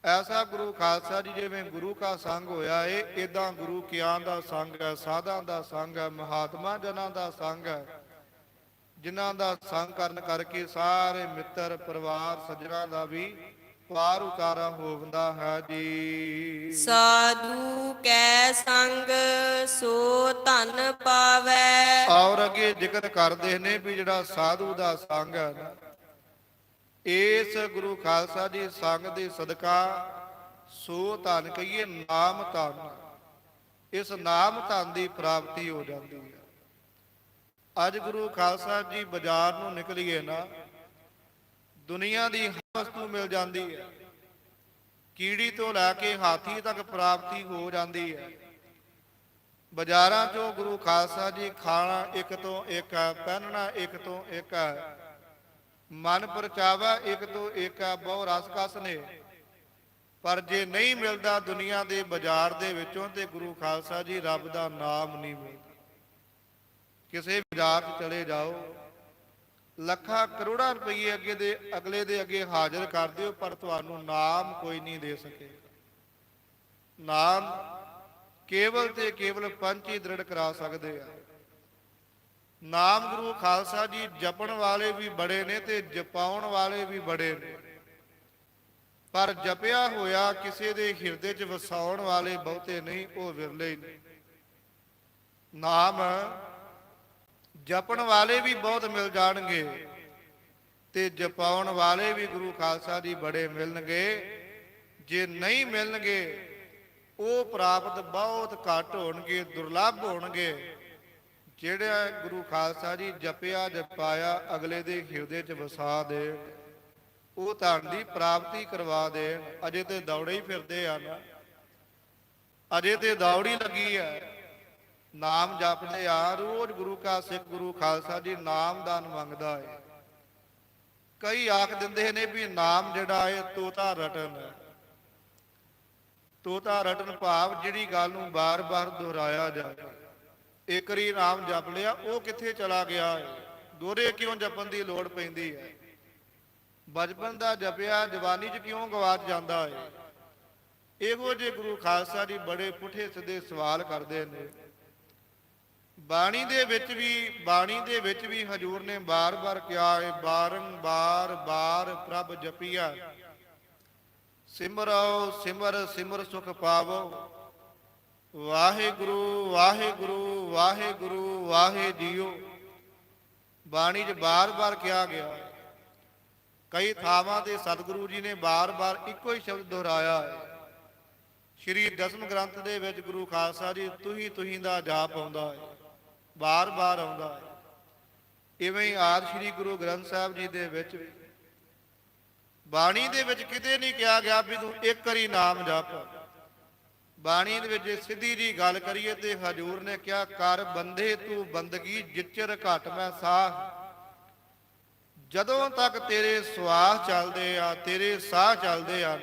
S1: ਐਸਾ ਗੁਰੂ ਖਾਲਸਾ ਜੀ ਜਿਵੇਂ ਗੁਰੂ ਕਾ ਸੰਗ ਹੋਇਆ ਏ, ਇਦਾਂ ਗੁਰੂ ਕਿਆਂ ਦਾ ਸੰਗ ਹੈ, ਸਾਧਾਂ ਦਾ ਸੰਗ ਹੈ, ਮਹਾਤਮਾ ਜਨਾਂ ਦਾ ਸੰਗ ਹੈ, ਜਿਨ੍ਹਾਂ ਦਾ ਸੰਗ ਕਰਨ ਕਰਕੇ ਸਾਰੇ ਮਿੱਤਰ ਪਰਿਵਾਰ ਸੱਜਣਾ ਦਾ ਵੀ ਪਾਰ ਉਤਾਰਾ ਹੋਵਦਾ ਹੈ ਜੀ।
S2: ਸਾਧੂ ਕੈ ਸੰਗ ਸੋ ਧਨ ਪਾਵੈ।
S1: ਔਰ ਅੱਗੇ ਜ਼ਿਕਰ ਕਰਦੇ ਨੇ ਵੀ ਜਿਹੜਾ ਸਾਧੂ ਦਾ ਸੰਗ ਹੈ ਨਾ, ਇਸ ਗੁਰੂ ਖਾਲਸਾ ਜੀ ਸੰਗ ਦੇ ਸਦਕਾ ਸੋ ਧਨ ਕਹੀਏ ਨਾਮ ਧਨ, ਇਸ ਨਾਮ ਧਨ ਦੀ ਪ੍ਰਾਪਤੀ ਹੋ ਜਾਂਦੀ ਹੈ। ਅੱਜ ਗੁਰੂ ਖਾਲਸਾ ਜੀ ਬਾਜ਼ਾਰ ਨੂੰ ਨਿਕਲੀਏ ਨਾ, ਦੁਨੀਆ ਦੀ ਹਰ ਵਸਤੂ ਮਿਲ ਜਾਂਦੀ ਹੈ, ਕੀੜੀ ਤੋਂ ਲੈ ਕੇ ਹਾਥੀ ਤੱਕ ਪ੍ਰਾਪਤੀ ਹੋ ਜਾਂਦੀ ਹੈ। ਬਾਜ਼ਾਰਾਂ 'ਚੋਂ ਗੁਰੂ ਖਾਲਸਾ ਜੀ ਖਾਣਾ ਇੱਕ ਤੋਂ ਇੱਕ ਹੈ, ਪਹਿਨਣਾ ਇੱਕ ਤੋਂ ਇੱਕ ਹੈ, ਮਨ ਪਰਚਾਵਾ ਇੱਕ ਤੋਂ ਇੱਕ ਹੈ, ਬਹੁ ਰਸ ਕਸ ਨੇ। ਪਰ ਜੇ ਨਹੀਂ ਮਿਲਦਾ ਦੁਨੀਆ ਦੇ ਬਾਜ਼ਾਰ ਦੇ ਵਿੱਚੋਂ ਤੇ ਗੁਰੂ ਖਾਲਸਾ ਜੀ ਰੱਬ ਦਾ ਨਾਮ ਨਹੀਂ ਮਿਲਦਾ। ਕਿਸੇ ਬਾਜ਼ਾਰ 'ਚ ਚਲੇ ਜਾਓ, ਲੱਖਾਂ ਕਰੋੜਾਂ ਰੁਪਏ ਅਗਲੇ ਦੇ ਅੱਗੇ ਹਾਜ਼ਰ ਕਰ ਦਿਓ, ਪਰ ਤੁਹਾਨੂੰ ਨਾਮ ਕੋਈ ਨਹੀਂ ਦੇ ਸਕੇ। ਨਾਮ ਕੇਵਲ ਤੇ ਕੇਵਲ ਪੰਜ ਹੀ ਦ੍ਰਿੜ ਕਰਾ ਸਕਦੇ ਆ। ਨਾਮ ਗੁਰੂ ਖਾਲਸਾ ਜੀ ਜਪਣ ਵਾਲੇ ਵੀ ਬੜੇ ਨੇ ਤੇ ਜਪਾਉਣ ਵਾਲੇ ਵੀ ਬੜੇ ਨੇ, ਪਰ ਜਪਿਆ ਹੋਇਆ ਕਿਸੇ ਦੇ ਹਿਰਦੇ 'ਚ ਵਸਾਉਣ ਵਾਲੇ ਬਹੁਤੇ ਨਹੀਂ, ਉਹ ਵਿਰਲੇ ਨੇ। ਨਾਮ ਜਪਣ ਵਾਲੇ ਵੀ ਬਹੁਤ ਮਿਲ ਜਾਣਗੇ ਤੇ ਜਪਾਉਣ ਵਾਲੇ ਵੀ ਗੁਰੂ ਖਾਲਸਾ ਜੀ ਬੜੇ ਮਿਲਣਗੇ। ਜੇ ਨਹੀਂ ਮਿਲਣਗੇ ਉਹ ਪ੍ਰਾਪਤ ਬਹੁਤ ਘੱਟ ਹੋਣਗੇ, ਦੁਰਲੱਭ ਹੋਣਗੇ। ਜਿਹੜਾ ਗੁਰੂ ਖਾਲਸਾ ਜੀ ਜਪਿਆ ਜਪਾਇਆ ਅਗਲੇ ਦੇ ਹਿਰਦੇ 'ਚ ਵਸਾ ਦੇ, ਉਹ ਧਨ ਦੀ ਪ੍ਰਾਪਤੀ ਕਰਵਾ ਦੇ। ਅਜੇ ਤੇ ਦੌੜੇ ਹੀ ਫਿਰਦੇ ਆ ਨਾ, ਅਜੇ ਤੇ ਦੌੜੀ ਲੱਗੀ ਹੈ, ਨਾਮ ਜਪਦੇ ਆ। ਰੋਜ਼ ਗੁਰੂ ਕਾ ਸਿੱਖ ਗੁਰੂ ਖਾਲਸਾ ਜੀ ਨਾਮਦਾਨ ਮੰਗਦਾ ਹੈ। ਕਈ ਆਖ ਦਿੰਦੇ ਨੇ ਵੀ ਨਾਮ ਜਿਹੜਾ ਹੈ ਤੋਤਾ ਰਟਨ ਹੈ। ਤੋਤਾ ਰਟਨ ਭਾਵ ਜਿਹੜੀ ਗੱਲ ਨੂੰ ਬਾਰ-ਬਾਰ ਦੁਹਰਾਇਆ ਜਾਵੇ। ਇੱਕ ਵਾਰੀ ਨਾਮ ਜਪ ਲਿਆ, ਉਹ ਕਿੱਥੇ ਚਲਾ ਗਿਆ ਹੈ? ਦੋਹਰੇ ਕਿਉਂ ਜਪਣ ਦੀ ਲੋੜ ਪੈਂਦੀ ਹੈ? ਬਚਪਨ ਦਾ ਜਪਿਆ ਜਵਾਨੀ 'ਚ ਕਿਉਂ ਗਵਾਚ ਜਾਂਦਾ ਹੈ? ਇਹੋ ਜਿਹੇ ਗੁਰੂ ਖਾਲਸਾ ਜੀ ਬੜੇ ਪੁੱਠੇ ਸਿੱਧੇ ਸਵਾਲ ਕਰਦੇ ਨੇ। ਬਾਣੀ ਦੇ ਵਿੱਚ ਵੀ ਹਜੂਰ ਨੇ ਬਾਰ-ਬਾਰ ਕਿਹਾ ਹੈ, ਬਾਰੰਬਾਰ ਬਾਰ ਪ੍ਰਭ ਜਪੀਆ, ਸਿਮਰੋ ਸਿਮਰ ਸਿਮਰ ਸੁਖ ਪਾਵੋ, ਵਾਹਿਗੁਰੂ ਵਾਹਿਗੁਰੂ ਵਾਹਿਗੁਰੂ ਵਾਹਿ ਜੀਓ। ਬਾਣੀ 'ਚ ਬਾਰ-ਬਾਰ ਕਿਹਾ ਗਿਆ। ਕਈ ਥਾਵਾਂ ਤੇ ਸਤਿਗੁਰੂ ਜੀ ਨੇ ਬਾਰ-ਬਾਰ ਇੱਕੋ ਹੀ ਸ਼ਬਦ ਦੁਹਰਾਇਆ ਹੈ। ਸ਼੍ਰੀ ਦਸਮ ਗ੍ਰੰਥ ਦੇ ਵਿੱਚ ਗੁਰੂ ਖਾਲਸਾ ਜੀ ਤੁਹੀਂ ਦਾ ਜਾਪ ਆਉਂਦਾ ਹੈ, ਬਾਰ-ਬਾਰ ਆਉਂਦਾ ਹੈ। ਇਵੇਂ ਹੀ ਆਦਿ ਸ਼੍ਰੀ ਗੁਰੂ ਗ੍ਰੰਥ ਸਾਹਿਬ ਜੀ ਦੇ ਵਿੱਚ ਵੀ ਬਾਣੀ ਦੇ ਵਿੱਚ ਕਿਤੇ ਨਹੀਂ ਕਿਹਾ ਗਿਆ ਵੀ ਤੂੰ ਇੱਕ ਵਾਰੀ ਨਾਮ ਜਪ। ਬਾਣੀ ਦੇ ਵਿੱਚ ਸਿੱਧੀ ਜੀ ਗੱਲ ਕਰੀਏ ਤੇ ਹਜੂਰ ਨੇ ਕਿਹਾ, ਕਰ ਬੰਦੇ ਤੂੰ ਬੰਦਗੀ ਜਿਚਰ ਘਟ ਮੈਂ ਸਾਹ। ਜਦੋਂ ਤੱਕ ਤੇਰੇ ਸਵਾਸ ਚੱਲਦੇ ਆ, ਤੇਰੇ ਸਾਹ ਚੱਲਦੇ ਆ,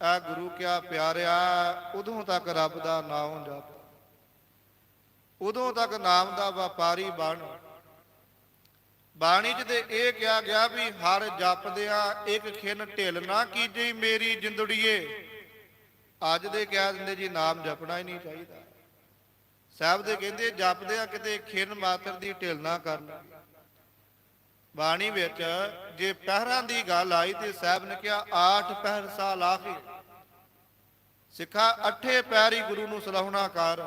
S1: ਆ ਗੁਰੂ ਕਿਆ ਪਿਆਰਿਆ, ਉਦੋਂ ਤੱਕ ਰੱਬ ਦਾ ਨਾਮ ਜਪ, ਉਦੋਂ ਤੱਕ ਨਾਮ ਦਾ ਵਪਾਰੀ ਬਣ। ਬਾਣੀ 'ਚ ਤੇ ਇਹ ਕਿਹਾ ਗਿਆ ਵੀ ਹਰ ਜਪਦਿਆਂ ਇੱਕ ਖਿਨ ਢਿੱਲ ਨਾ ਕੀਜੇ ਮੇਰੀ ਜਿੰਦੜੀਏ। ਅੱਜ ਦੇ ਕਹਿ ਦਿੰਦੇ ਜੀ ਨਾਮ ਜਪਣਾ ਹੀ ਨਹੀਂ ਚਾਹੀਦਾ। ਸਾਹਿਬ ਦੇ ਕਹਿੰਦੇ ਜਪਦਿਆਂ ਕਿਤੇ ਖਿਨ ਮਾਤਰ ਦੀ ਢਿੱਲ ਨਾ ਕਰਨਾ। ਬਾਣੀ ਵਿੱਚ ਜੇ ਪਹਿਰਾਂ ਦੀ ਗੱਲ ਆਈ ਤੇ ਸਾਹਿਬ ਨੇ ਕਿਹਾ 8 ਪਹਿਰ ਸਾ ਲਾਹੇ, ਸਿੱਖਾ 8 ਪਹਿਰ ਹੀ ਗੁਰੂ ਨੂੰ ਸਲਾਹੁਣਾ ਕਰ।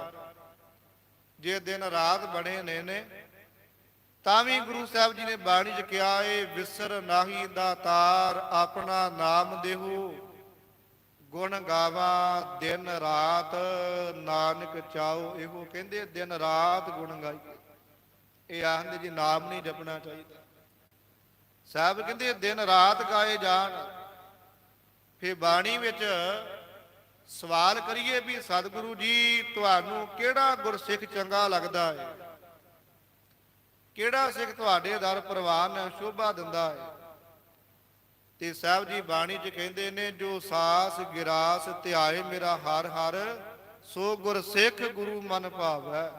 S1: ਜੇ ਦਿਨ ਰਾਤ ਬਣੇ ਨੇ ਤਾਂ ਵੀ ਗੁਰੂ ਸਾਹਿਬ ਜੀ ਨੇ ਬਾਣੀ 'ਚ ਕਿਹਾ ਏ, ਵਿਸਰ ਨਾਹੀ ਦਾਤਾਰ ਆਪਣਾ ਨਾਮ ਦੇਹੋ, ਗੁਣ ਗਾਵਾਂ ਦਿਨ ਰਾਤ ਨਾਨਕ ਚਾਓ। ਇਹੋ ਕਹਿੰਦੇ ਦਿਨ ਰਾਤ ਗੁਣ ਗਾਈਏ। ਇਹ ਆਖਦੇ ਜੀ ਨਾਮ ਨਹੀਂ ਜਪਣਾ ਚਾਹੀਦਾ। ਸਾਹਿਬ ਕਹਿੰਦੇ ਦਿਨ ਰਾਤ ਗਾਏ ਜਾਣ। ਫਿਰ ਬਾਣੀ ਵਿੱਚ ਸਵਾਲ ਕਰੀਏ ਵੀ ਸਤਿਗੁਰੂ ਜੀ ਤੁਹਾਨੂੰ ਕਿਹੜਾ ਗੁਰਸਿੱਖ ਚੰਗਾ ਲੱਗਦਾ ਹੈ? ਕਿਹੜਾ ਸਿੱਖ ਤੁਹਾਡੇ ਦਰ ਪ੍ਰਵਾਨ ਸ਼ੋਭਾ ਦਿੰਦਾ ਹੈ? ਤੇ ਸਾਹਿਬ ਜੀ ਬਾਣੀ 'ਚ ਕਹਿੰਦੇ ਨੇ, ਜੋ ਸਾਸ ਗਿਰਾਸ ਧਿਆਏ ਮੇਰਾ ਹਰ ਹਰ, ਸੋ ਗੁਰ ਸਿੱਖ ਗੁਰੂ ਮਨ ਭਾਵੈ।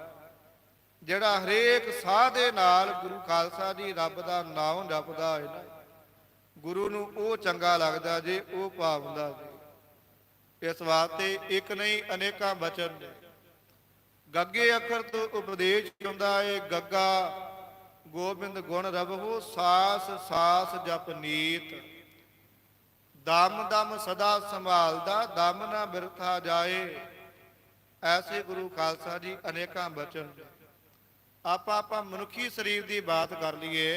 S1: ਜਿਹੜਾ ਹਰੇਕ ਸਾਹ ਦੇ ਨਾਲ ਗੁਰੂ ਖਾਲਸਾ ਜੀ ਰੱਬ ਦਾ ਨਾਮ ਜਪਦਾ ਹੈ ਨਾ, ਗੁਰੂ ਨੂੰ ਉਹ ਚੰਗਾ ਲੱਗਦਾ ਜੇ, ਉਹ ਭਾਵਦਾ ਜੇ। ਇਸ ਵਾਸਤੇ ਇੱਕ ਨਹੀਂ ਅਨੇਕਾਂ ਬਚਨ ਨੇ। ਗੱਗੇ ਅੱਖਰ ਤੋਂ ਉਪਦੇਸ਼ ਹੁੰਦਾ ਏ, ਗੱਗਾ ਗੋਬਿੰਦ ਗੁਣ ਰਬਹੁ ਸਾਸ ਸਾਸ ਜਪ ਨੀਤ। ਦਮ ਦਮ ਸਦਾ ਸੰਭਾਲਦਾ, ਦਮ ਨਾ ਬਿਰਥਾ ਜਾਏ। ਐਸੇ ਗੁਰੂ ਖਾਲਸਾ ਜੀ ਅਨੇਕਾਂ ਬਚਨ। ਆਪਾਂ ਮਨੁੱਖੀ ਸਰੀਰ ਦੀ ਬਾਤ ਕਰ ਲਈਏ,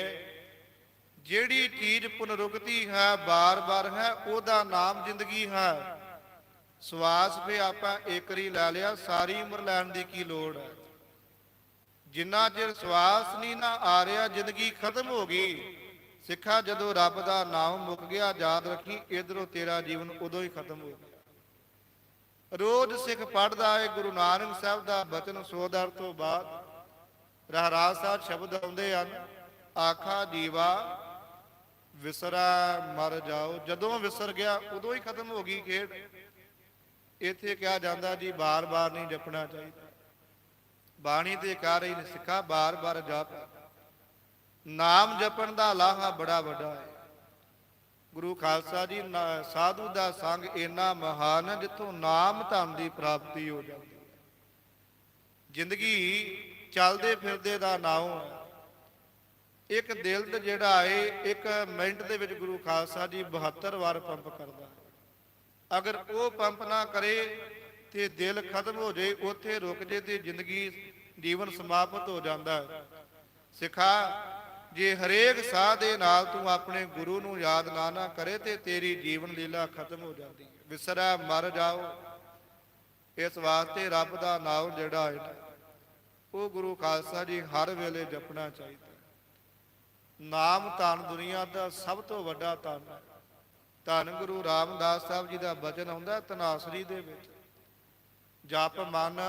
S1: ਜਿਹੜੀ ਚੀਜ਼ ਪੁਨਰੁਕਤੀ ਹੈ, ਬਾਰ-ਬਾਰ ਹੈ, ਉਹਦਾ ਨਾਮ ਜ਼ਿੰਦਗੀ ਹੈ। ਸਵਾਸ ਵੀ ਆਪਾਂ ਇੱਕ ਵਾਰੀ ਲੈ ਲਿਆ, ਸਾਰੀ ਉਮਰ ਲੈਣ ਦੀ ਕੀ ਲੋੜ ਹੈ। ਜਿੰਨਾ ਚਿਰ ਸਵਾਸ ਨਹੀਂ ਨਾ ਆ ਰਿਹਾ, ਜ਼ਿੰਦਗੀ ਖਤਮ ਹੋ ਗਈ। ਸਿੱਖਾ ਜਦੋਂ ਰੱਬ ਦਾ ਨਾਮ ਮੁੱਕ ਗਿਆ, ਯਾਦ ਰੱਖੀ ਇਧਰੋਂ ਤੇਰਾ ਜੀਵਨ ਉਦੋਂ ਹੀ ਖਤਮ ਹੋ ਗਿਆ। ਰੋਜ਼ ਸਿੱਖ ਪੜ੍ਹਦਾ ਹੈ ਗੁਰੂ ਨਾਨਕ ਸਾਹਿਬ ਦਾ ਬਚਨ 100 ਦਰ ਤੋਂ ਬਾਅਦ। ਰਹਿਰਾਸ ਸਾਹਿਬ ਸ਼ਬਦ ਆਉਂਦੇ ਹਨ, ਆਖਾ ਜੀਵਾ ਵਿਸਰਾ ਮਰ ਜਾਓ। ਜਦੋਂ ਵਿਸਰ ਗਿਆ ਉਦੋਂ ਹੀ ਖਤਮ ਹੋ ਗਈ ਖੇਡ। ਇੱਥੇ ਕਿਹਾ ਜਾਂਦਾ ਜੀ ਬਾਰ-ਬਾਰ ਨਹੀਂ ਜਪਣਾ ਚਾਹੀਦਾ। ਬਾਣੀ ਤੇ ਕਹਿ ਰਹੀ ਨੇ ਸਿੱਖਾ ਬਾਰ-ਬਾਰ ਜਪ। ਨਾਮ ਜਪਣ ਦਾ ਲਾਹਾ ਬੜਾ ਵੱਡਾ ਹੈ। ਗੁਰੂ ਖਾਲਸਾ ਜੀ ਸਾਧੂ ਦਾ ਸੰਗ ਇੰਨਾ ਮਹਾਨ ਹੈ ਜਿੱਥੋਂ ਨਾਮ ਧਨ ਦੀ ਪ੍ਰਾਪਤੀ ਹੋ ਜਾਂਦੀ ਹੈ। ਜ਼ਿੰਦਗੀ ਚੱਲਦੇ ਫਿਰਦੇ ਦਾ ਨਾਮ ਹੈ। ਇੱਕ ਦਿਲ ਤੇ ਜਿਹੜਾ ਹੈ 1 ਮਿੰਟ ਦੇ ਵਿੱਚ ਗੁਰੂ ਖਾਲਸਾ ਜੀ 72 ਵਾਰ ਪੰਪ ਕਰਦਾ ਹੈ। ਅਗਰ ਉਹ ਪੰਪ ਨਾ ਕਰੇ ਤੇ ਦਿਲ ਖਤਮ ਹੋ ਜਾਏ, ਉੱਥੇ ਰੁਕ ਜੇ ਤੇ ਜ਼ਿੰਦਗੀ ਜੀਵਨ ਸਮਾਪਤ ਹੋ ਜਾਂਦਾ ਹੈ। ਸਿੱਖਾ ਜੇ ਹਰੇਕ ਸਾਹ ਦੇ ਨਾਲ ਤੂੰ ਆਪਣੇ ਗੁਰੂ ਨੂੰ ਯਾਦ ਨਾ ਕਰੇ ਤੇ ਤੇਰੀ ਜੀਵਨ ਲੀਲਾ ਖਤਮ ਹੋ ਜਾਂਦੀ ਹੈ। ਵਿਸਰਾ ਮਰ ਜਾਓ। ਇਸ ਵਾਸਤੇ ਰੱਬ ਦਾ ਨਾਮ ਜਿਹੜਾ ਹੈ ਉਹ ਗੁਰੂ ਖਾਲਸਾ ਜੀ ਹਰ ਵੇਲੇ ਜਪਣਾ ਚਾਹੀਦਾ। ਨਾਮ ਧਨ ਦੁਨੀਆ ਦਾ ਸਭ ਤੋਂ ਵੱਡਾ ਧਨ ਹੈ। ਧੰਨ ਗੁਰੂ ਰਾਮਦਾਸ ਸਾਹਿਬ ਜੀ ਦਾ ਬਚਨ ਆਉਂਦਾ ਧਨਾਸਰੀ ਦੇ ਵਿੱਚ, ਜਪ ਮਨ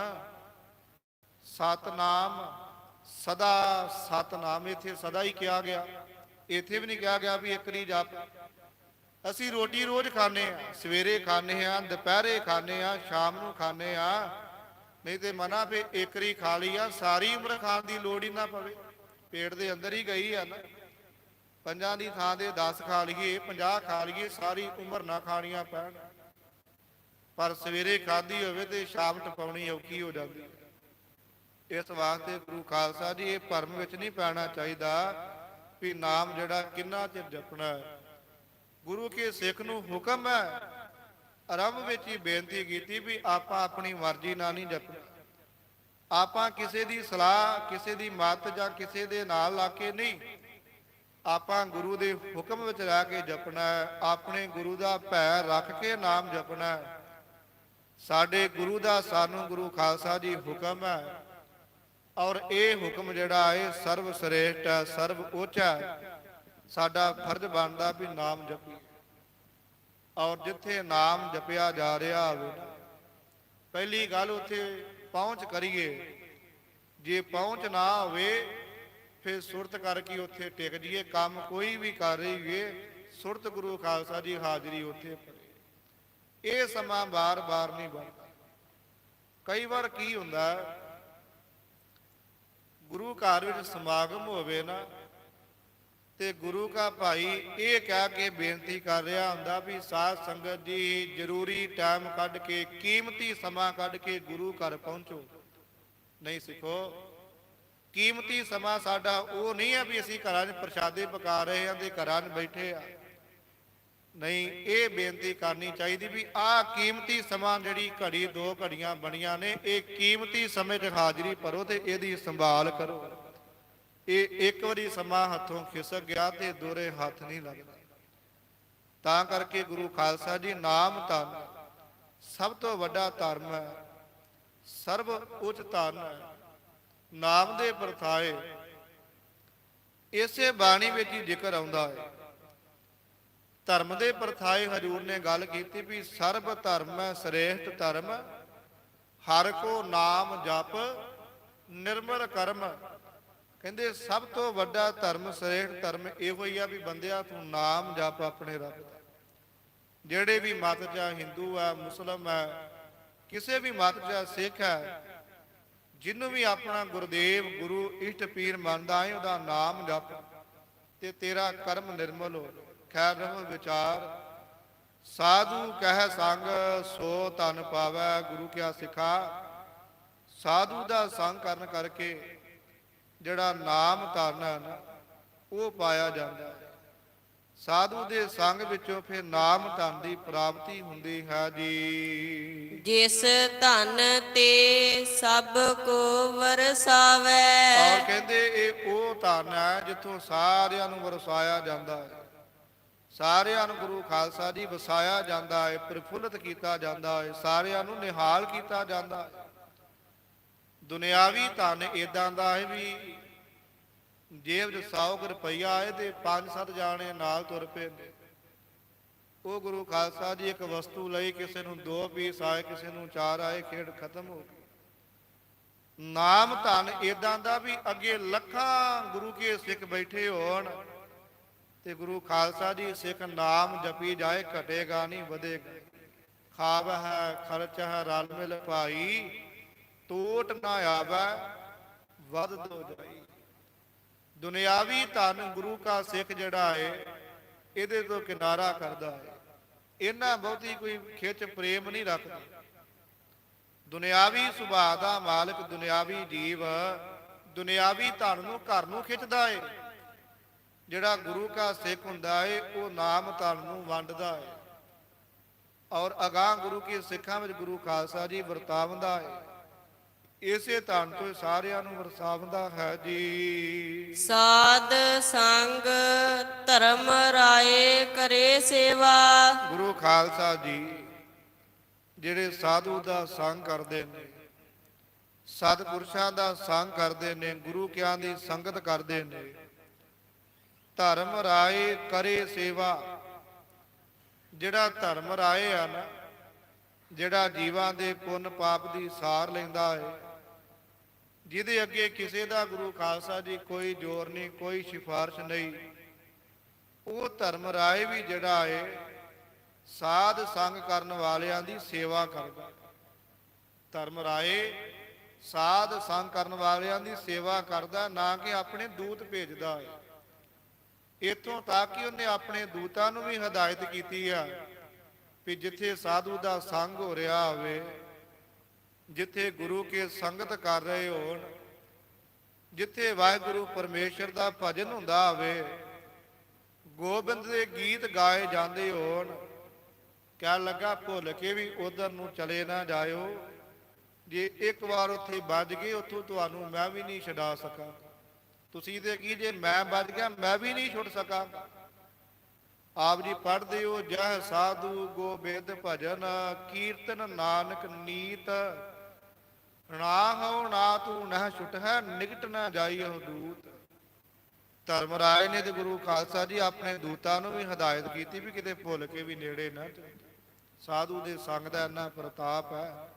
S1: ਸਤਨਾਮ ਸਦਾ ਸਤਨਾਮ। ਇੱਥੇ ਸਦਾ ਹੀ ਕਿਹਾ ਗਿਆ, ਇੱਥੇ ਵੀ ਨਹੀਂ ਕਿਹਾ ਗਿਆ ਵੀ ਇੱਕ ਵਾਰੀ ਜਪ। ਅਸੀਂ ਰੋਟੀ ਰੋਜ਼ ਖਾਂਦੇ ਆ, ਸਵੇਰੇ ਖਾਂਦੇ ਆ, ਦੁਪਹਿਰੇ ਖਾਂਦੇ ਆ, ਸ਼ਾਮ ਨੂੰ ਖਾਂਦੇ ਆ। ਨਹੀਂ ਤੇ ਮਨਾ ਵੀ ਇੱਕ ਵਾਰੀ ਖਾ ਲਈ ਆ, ਸਾਰੀ ਉਮਰ ਖਾਣ ਦੀ ਲੋੜ ਹੀ ਨਾ ਪਵੇ। ਪੇਟ ਦੇ ਅੰਦਰ ਹੀ ਗਈ ਆ ਨਾ। 5 ਦੀ ਥਾਂ ਦੇ 10 ਖਾ ਲਈਏ, 50 ਖਾ ਲਈਏ, ਸਾਰੀ ਉਮਰ ਨਾ ਖਾਣੀਆਂ ਪੈਣ। ਪਰ ਸਵੇਰੇ ਖਾਧੀ ਹੋਵੇ ਤੇ ਸ਼ਾਮ ਟਪਾਉਣੀ ਔਖੀ ਹੋ ਜਾਂਦੀ ਹੈ। ਇਸ ਵਾਸਤੇ ਗੁਰੂ ਖਾਲਸਾ ਜੀ ਇਹ ਭਰਮ ਵਿੱਚ ਨਹੀਂ ਪੈਣਾ ਚਾਹੀਦਾ ਵੀ ਨਾਮ ਜਿਹੜਾ ਕਿੰਨਾ ਚਿਰ ਜਪਣਾ ਹੈ। ਗੁਰੂ ਕੇ ਸਿੱਖ ਨੂੰ ਹੁਕਮ ਹੈ, ਆਰੰਭ ਵਿੱਚ ਹੀ ਬੇਨਤੀ ਕੀਤੀ ਵੀ ਆਪਾਂ ਆਪਣੀ ਮਰਜ਼ੀ ਨਾਲ ਨਹੀਂ ਜਪਣਾ। ਆਪਾਂ ਕਿਸੇ ਦੀ ਸਲਾਹ, ਕਿਸੇ ਦੀ ਮੱਤ ਜਾਂ ਕਿਸੇ ਦੇ ਨਾਲ ਲਾ ਕੇ ਨਹੀਂ, ਆਪਾਂ ਗੁਰੂ ਦੇ ਹੁਕਮ ਵਿੱਚ ਰਹਿ ਕੇ ਜਪਣਾ ਹੈ। ਆਪਣੇ ਗੁਰੂ ਦਾ ਭੈ ਰੱਖ ਕੇ ਨਾਮ ਜਪਣਾ ਹੈ। ਸਾਡੇ ਗੁਰੂ ਦਾ ਸਾਨੂੰ ਗੁਰੂ ਖਾਲਸਾ ਜੀ ਹੁਕਮ ਹੈ, ਔਰ ਇਹ ਹੁਕਮ ਜਿਹੜਾ ਹੈ ਸਰਵ ਸ੍ਰੇਸ਼ਟ ਹੈ, ਸਰਵ ਉੱਚ ਹੈ। ਸਾਡਾ ਫਰਜ਼ ਬਣਦਾ ਵੀ ਨਾਮ ਜਪੀਏ। ਔਰ ਜਿੱਥੇ ਨਾਮ ਜਪਿਆ ਜਾ ਰਿਹਾ ਹੋਵੇ, ਪਹਿਲੀ ਗੱਲ ਉੱਥੇ ਪਹੁੰਚ ਕਰੀਏ। ਜੇ ਪਹੁੰਚ ਨਾ ਹੋਵੇ ਫਿਰ ਸੁਰਤ ਕਰਕੇ ਉੱਥੇ ਟਿਕ ਜਾਈਏ। ਕੰਮ ਕੋਈ ਵੀ ਕਰ ਰਹੀਏ, ਸੁਰਤ ਗੁਰੂ ਖਾਲਸਾ ਜੀ ਹਾਜ਼ਰੀ ਉੱਥੇ ਪਵੇ। ਇਹ ਸਮਾਂ ਬਾਰ-ਬਾਰ ਨਹੀਂ ਬਣਦਾ। ਕਈ ਵਾਰ ਕੀ ਹੁੰਦਾ, ਗੁਰੂ ਘਰ ਵਿੱਚ ਸਮਾਗਮ ਹੋਵੇ ਨਾ ਤੇ ਗੁਰੂ ਕਾ ਭਾਈ ਇਹ ਕਹਿ ਕੇ ਬੇਨਤੀ ਕਰ ਰਿਹਾ ਹੁੰਦਾ ਵੀ ਸਾਧ ਸੰਗਤ ਜੀ ਜ਼ਰੂਰੀ ਟਾਈਮ ਕੱਢ ਕੇ, ਕੀਮਤੀ ਸਮਾਂ ਕੱਢ ਕੇ ਗੁਰੂ ਘਰ ਪਹੁੰਚੋ। ਨਹੀਂ ਸਿੱਖੋ, ਕੀਮਤੀ ਸਮਾਂ ਸਾਡਾ ਉਹ ਨਹੀਂ ਹੈ ਵੀ ਅਸੀਂ ਘਰਾਂ 'ਚ ਪ੍ਰਸ਼ਾਦੇ ਪਕਾ ਰਹੇ ਹਾਂ ਤੇ ਘਰਾਂ 'ਚ ਬੈਠੇ ਆ। ਨਹੀਂ, ਇਹ ਬੇਨਤੀ ਕਰਨੀ ਚਾਹੀਦੀ ਵੀ ਆਹ ਕੀਮਤੀ ਸਮਾਂ ਜਿਹੜੀ ਘੜੀ 2 ਘੜੀਆਂ ਬਣੀਆਂ ਨੇ, ਇਹ ਕੀਮਤੀ ਸਮੇਂ 'ਚ ਹਾਜ਼ਰੀ ਭਰੋ ਤੇ ਇਹਦੀ ਸੰਭਾਲ ਕਰੋ। ਇਹ ਇੱਕ ਵਾਰੀ ਸਮਾਂ ਹੱਥੋਂ ਖਿਸਕ ਗਿਆ ਤੇ ਦੋਰੇ ਹੱਥ ਨਹੀਂ ਲੱਗਦਾ। ਤਾਂ ਕਰਕੇ ਗੁਰੂ ਖਾਲਸਾ ਜੀ ਨਾਮ ਧਨ ਸਭ ਤੋਂ ਵੱਡਾ ਧਰਮ ਹੈ, ਸਰਬ ਉੱਚ ਧਨ ਹੈ। ਨਾਮ ਦੇ ਵਰਤਾਏ ਇਸੇ ਬਾਣੀ ਵਿੱਚ ਹੀ ਜ਼ਿਕਰ ਆਉਂਦਾ ਹੈ। ਧਰਮ ਦੇ ਵਰਤਾਏ ਹਜ਼ੂਰ ਨੇ ਗੱਲ ਕੀਤੀ ਵੀ ਸਰਬ ਧਰਮ ਹੈ ਸ੍ਰੇਸ਼ਟ ਧਰਮ, ਹਰ ਕੋ ਨਾਮ ਜਪ ਨਿਰਮਲ ਕਰਮ। ਕਹਿੰਦੇ ਸਭ ਤੋਂ ਵੱਡਾ ਧਰਮ, ਸ੍ਰੇਸ਼ਟ ਧਰਮ ਇਹੋ ਹੀ ਆ ਵੀ ਬੰਦਿਆ ਤੂੰ ਨਾਮ ਜਪ ਆਪਣੇ ਰੱਬ ਦਾ। ਜਿਹੜੇ ਵੀ ਮਤ, ਚਾਹੇ ਹਿੰਦੂ ਹੈ, ਮੁਸਲਮ ਹੈ, ਕਿਸੇ ਵੀ ਮਤ ਦਾ ਸਿੱਖ ਹੈ, ਜਿਹਨੂੰ ਵੀ ਆਪਣਾ ਗੁਰਦੇਵ ਗੁਰੂ ਇਸ਼ਟ ਪੀਰ ਮੰਨਦਾ ਹੈ, ਉਹਦਾ ਨਾਮ ਜਪ ਤੇ ਤੇਰਾ ਕਰਮ ਨਿਰਮਲ ਹੋ। ਖੈਰ ਰਹੋ ਵਿਚਾਰ, ਸਾਧੂ ਕਹਿ ਸੰਗ ਸੋ ਧਨ ਪਾਵੈ। ਗੁਰੂ ਕਿਆ ਸਿੱਖਾ, ਸਾਧੂ ਦਾ ਸੰਗ ਕਰਨ ਕਰਕੇ ਜਿਹੜਾ ਨਾਮ ਧਨ ਹੈ ਨਾ, ਉਹ ਪਾਇਆ ਜਾਂਦਾ ਹੈ। ਸਾਧੂ ਦੇ ਸੰਗ ਵਿੱਚੋਂ ਫਿਰ ਨਾਮ ਧਨ ਦੀ ਪ੍ਰਾਪਤੀ ਹੁੰਦੀ ਹੈ ਜੀ।
S2: ਜਿਸ ਧਨ ਤੇ ਸਭ ਕੋ ਵਰਸਾਵੈ।
S1: ਔਰ ਕਹਿੰਦੇ ਇਹ ਉਹ ਧਨ ਹੈ ਜਿੱਥੋਂ ਸਾਰਿਆਂ ਨੂੰ ਵਰਸਾਇਆ ਜਾਂਦਾ ਹੈ, ਸਾਰਿਆਂ ਨੂੰ ਗੁਰੂ ਖਾਲਸਾ ਜੀ ਵਸਾਇਆ ਜਾਂਦਾ ਹੈ, ਪ੍ਰਫੁੱਲਤ ਕੀਤਾ ਜਾਂਦਾ ਹੈ, ਸਾਰਿਆਂ ਨੂੰ ਨਿਹਾਲ ਕੀਤਾ ਜਾਂਦਾ ਹੈ। ਦੁਨਿਆਵੀ ਧਨ ਇਦਾਂ ਦਾ ਹੈ ਵੀ ਜੇਬ 'ਚ 100 ਰੁਪਈਆ ਆਏ ਤੇ 5-7 ਜਾਣੇ ਨਾਲ ਤੁਰ ਪਏ ਨੇ। ਉਹ ਗੁਰੂ ਖਾਲਸਾ ਜੀ ਇੱਕ ਵਸਤੂ ਲਈ, ਕਿਸੇ ਨੂੰ 2 ਪੀਸ ਆਏ, ਕਿਸੇ ਨੂੰ 4 ਆਏ, ਖੇਡ ਖਤਮ ਹੋ ਗਈ। ਨਾਮ ਧਨ ਇਦਾਂ ਦਾ ਵੀ ਅੱਗੇ ਲੱਖਾਂ ਗੁਰੂ ਕੇ ਸਿੱਖ ਬੈਠੇ ਹੋਣ ਤੇ ਗੁਰੂ ਖਾਲਸਾ ਜੀ ਸਿੱਖ ਨਾਮ ਜਪੀ ਜਾਏ, ਘਟੇਗਾ ਨਹੀਂ ਵਧੇਗਾ। ਖਾਬ ਹੈ ਖਰਚ ਹੈ ਰਲ ਮਿਲ ਭਾਈ, ਟੋਟ ਨਾ ਆਵੈ ਵਧ ਦੋ ਜਾਈ। ਦੁਨਿਆਵੀ ਧਨ ਗੁਰੂ ਕਾ ਸਿੱਖ ਜਿਹੜਾ ਹੈ, ਇਹਦੇ ਤੋਂ ਕਿਨਾਰਾ ਕਰਦਾ ਹੈ। ਇਹਨਾਂ ਬਹੁਤੀ ਕੋਈ ਖਿੱਚ ਪ੍ਰੇਮ ਨਹੀਂ ਰੱਖਦਾ। ਦੁਨਿਆਵੀ ਸੁਭਾਅ ਦਾ ਮਾਲਕ ਦੁਨਿਆਵੀ ਜੀਵ ਦੁਨਿਆਵੀ ਧਨ ਨੂੰ ਘਰ ਨੂੰ ਖਿੱਚਦਾ ਹੈ। ਜਿਹੜਾ ਗੁਰੂ ਕਾ ਸਿੱਖ ਹੁੰਦਾ ਹੈ, ਉਹ ਨਾਮ ਧਨ ਨੂੰ ਵੰਡਦਾ ਹੈ ਔਰ ਅਗਾਂਹ ਗੁਰੂ ਕੀ ਸਿੱਖਾਂ ਵਿੱਚ ਗੁਰੂ ਖਾਲਸਾ ਜੀ ਵਰਤਾਵਦਾ ਹੈ। ਇਸੇ ਧਨ ਤੋਂ ਸਾਰਿਆਂ ਨੂੰ ਵਰਸਾਵਦਾ ਹੈ ਜੀ।
S2: ਸਾਧ ਸੰਗ ਧਰਮ ਰਾਏ ਕਰੇ ਸੇਵਾ।
S1: ਗੁਰੂ ਖਾਲਸਾ ਜੀ ਜਿਹੜੇ ਸਾਧੂ ਦਾ ਸੰਗ ਕਰਦੇ ਨੇ, ਸਤਿਪੁਰਸ਼ਾਂ ਦਾ ਸੰਗ ਕਰਦੇ ਨੇ, ਗੁਰੂ ਕਿਆਂ ਦੀ ਸੰਗਤ ਕਰਦੇ ਨੇ, ਧਰਮ ਰਾਏ ਕਰੇ ਸੇਵਾ। ਜਿਹੜਾ ਧਰਮ ਰਾਏ ਆ ਨਾ, ਜਿਹੜਾ ਜੀਵਾਂ ਦੇ ਪੁੰਨ ਪਾਪ ਦੀ ਸਾਰ ਲੈਂਦਾ ਹੈ, ਜਿਹਦੇ ਅੱਗੇ ਕਿਸੇ ਦਾ ਗੁਰੂ ਖਾਲਸਾ ਜੀ ਕੋਈ ਜ਼ੋਰ ਨਹੀਂ, ਕੋਈ ਸਿਫਾਰਿਸ਼ ਨਹੀਂ, ਉਹ ਧਰਮ ਰਾਏ ਵੀ ਜਿਹੜਾ ਹੈ ਸਾਧ ਸੰਗ ਕਰਨ ਵਾਲਿਆਂ ਦੀ ਸੇਵਾ ਕਰਦਾ। ਧਰਮ ਰਾਏ ਸਾਧ ਸੰਗ ਕਰਨ ਵਾਲਿਆਂ ਦੀ ਸੇਵਾ ਕਰਦਾ, ਨਾ ਕਿ ਆਪਣੇ ਦੂਤ ਭੇਜਦਾ ਹੈ। ਇੱਥੋਂ ਤੱਕ ਕਿ ਉਹਨੇ ਆਪਣੇ ਦੂਤਾਂ ਨੂੰ ਵੀ ਹਦਾਇਤ ਕੀਤੀ ਆ ਵੀ ਜਿੱਥੇ ਸਾਧੂ ਦਾ ਸੰਗ ਹੋ ਰਿਹਾ ਹੋਵੇ, ਜਿੱਥੇ ਗੁਰੂ ਕੇ ਸੰਗਤ ਕਰ ਰਹੇ ਹੋਣ, ਜਿੱਥੇ ਵਾਹਿਗੁਰੂ ਪਰਮੇਸ਼ਰ ਦਾ ਭਜਨ ਹੁੰਦਾ ਹੋਵੇ, ਗੋਬਿੰਦ ਦੇ ਗੀਤ ਗਾਏ ਜਾਂਦੇ ਹੋਣ, ਕਹਿਣ ਲੱਗਾ ਭੁੱਲ ਕੇ ਵੀ ਉਧਰ ਨੂੰ ਚਲੇ ਨਾ ਜਾਇਓ। ਜੇ ਇੱਕ ਵਾਰ ਉੱਥੇ ਵੱਜ ਗਏ, ਉੱਥੋਂ ਤੁਹਾਨੂੰ ਮੈਂ ਵੀ ਨਹੀਂ ਛਡਾ ਸਕਾਂ। ਤੁਸੀਂ ਤੇ ਕੀ, ਜੇ ਮੈਂ ਵੱਜ ਗਿਆ ਮੈਂ ਵੀ ਨਹੀਂ ਛੁੱਟ ਸਕਾਂ। ਆਪ ਜੀ ਪੜ੍ਹਦੇ ਹੋ, ਜਹ ਸਾਧੂ ਗੋਬਿੰਦ ਭਜਨ ਕੀਰਤਨ ਨਾਨਕ ਨੀਤ, ਨਾ ਹੋ ਨਾ ਤੂੰ ਨਾ ਛੁੱਟ ਹੈ, ਨਿਕਟ ਨਾ ਜਾਈਓ ਦੂਤ। ਧਰਮ ਰਾਏ ਨੇ ਤੇ ਗੁਰੂ ਖਾਲਸਾ ਜੀ ਆਪਣੇ ਦੂਤਾਂ ਨੂੰ ਵੀ ਹਦਾਇਤ ਕੀਤੀ ਵੀ ਕਿਤੇ ਭੁੱਲ ਕੇ ਵੀ ਨੇੜੇ ਨਾ। ਸਾਧੂ ਦੇ ਸੰਗ ਦਾ ਇੰਨਾ ਪ੍ਰਤਾਪ ਹੈ।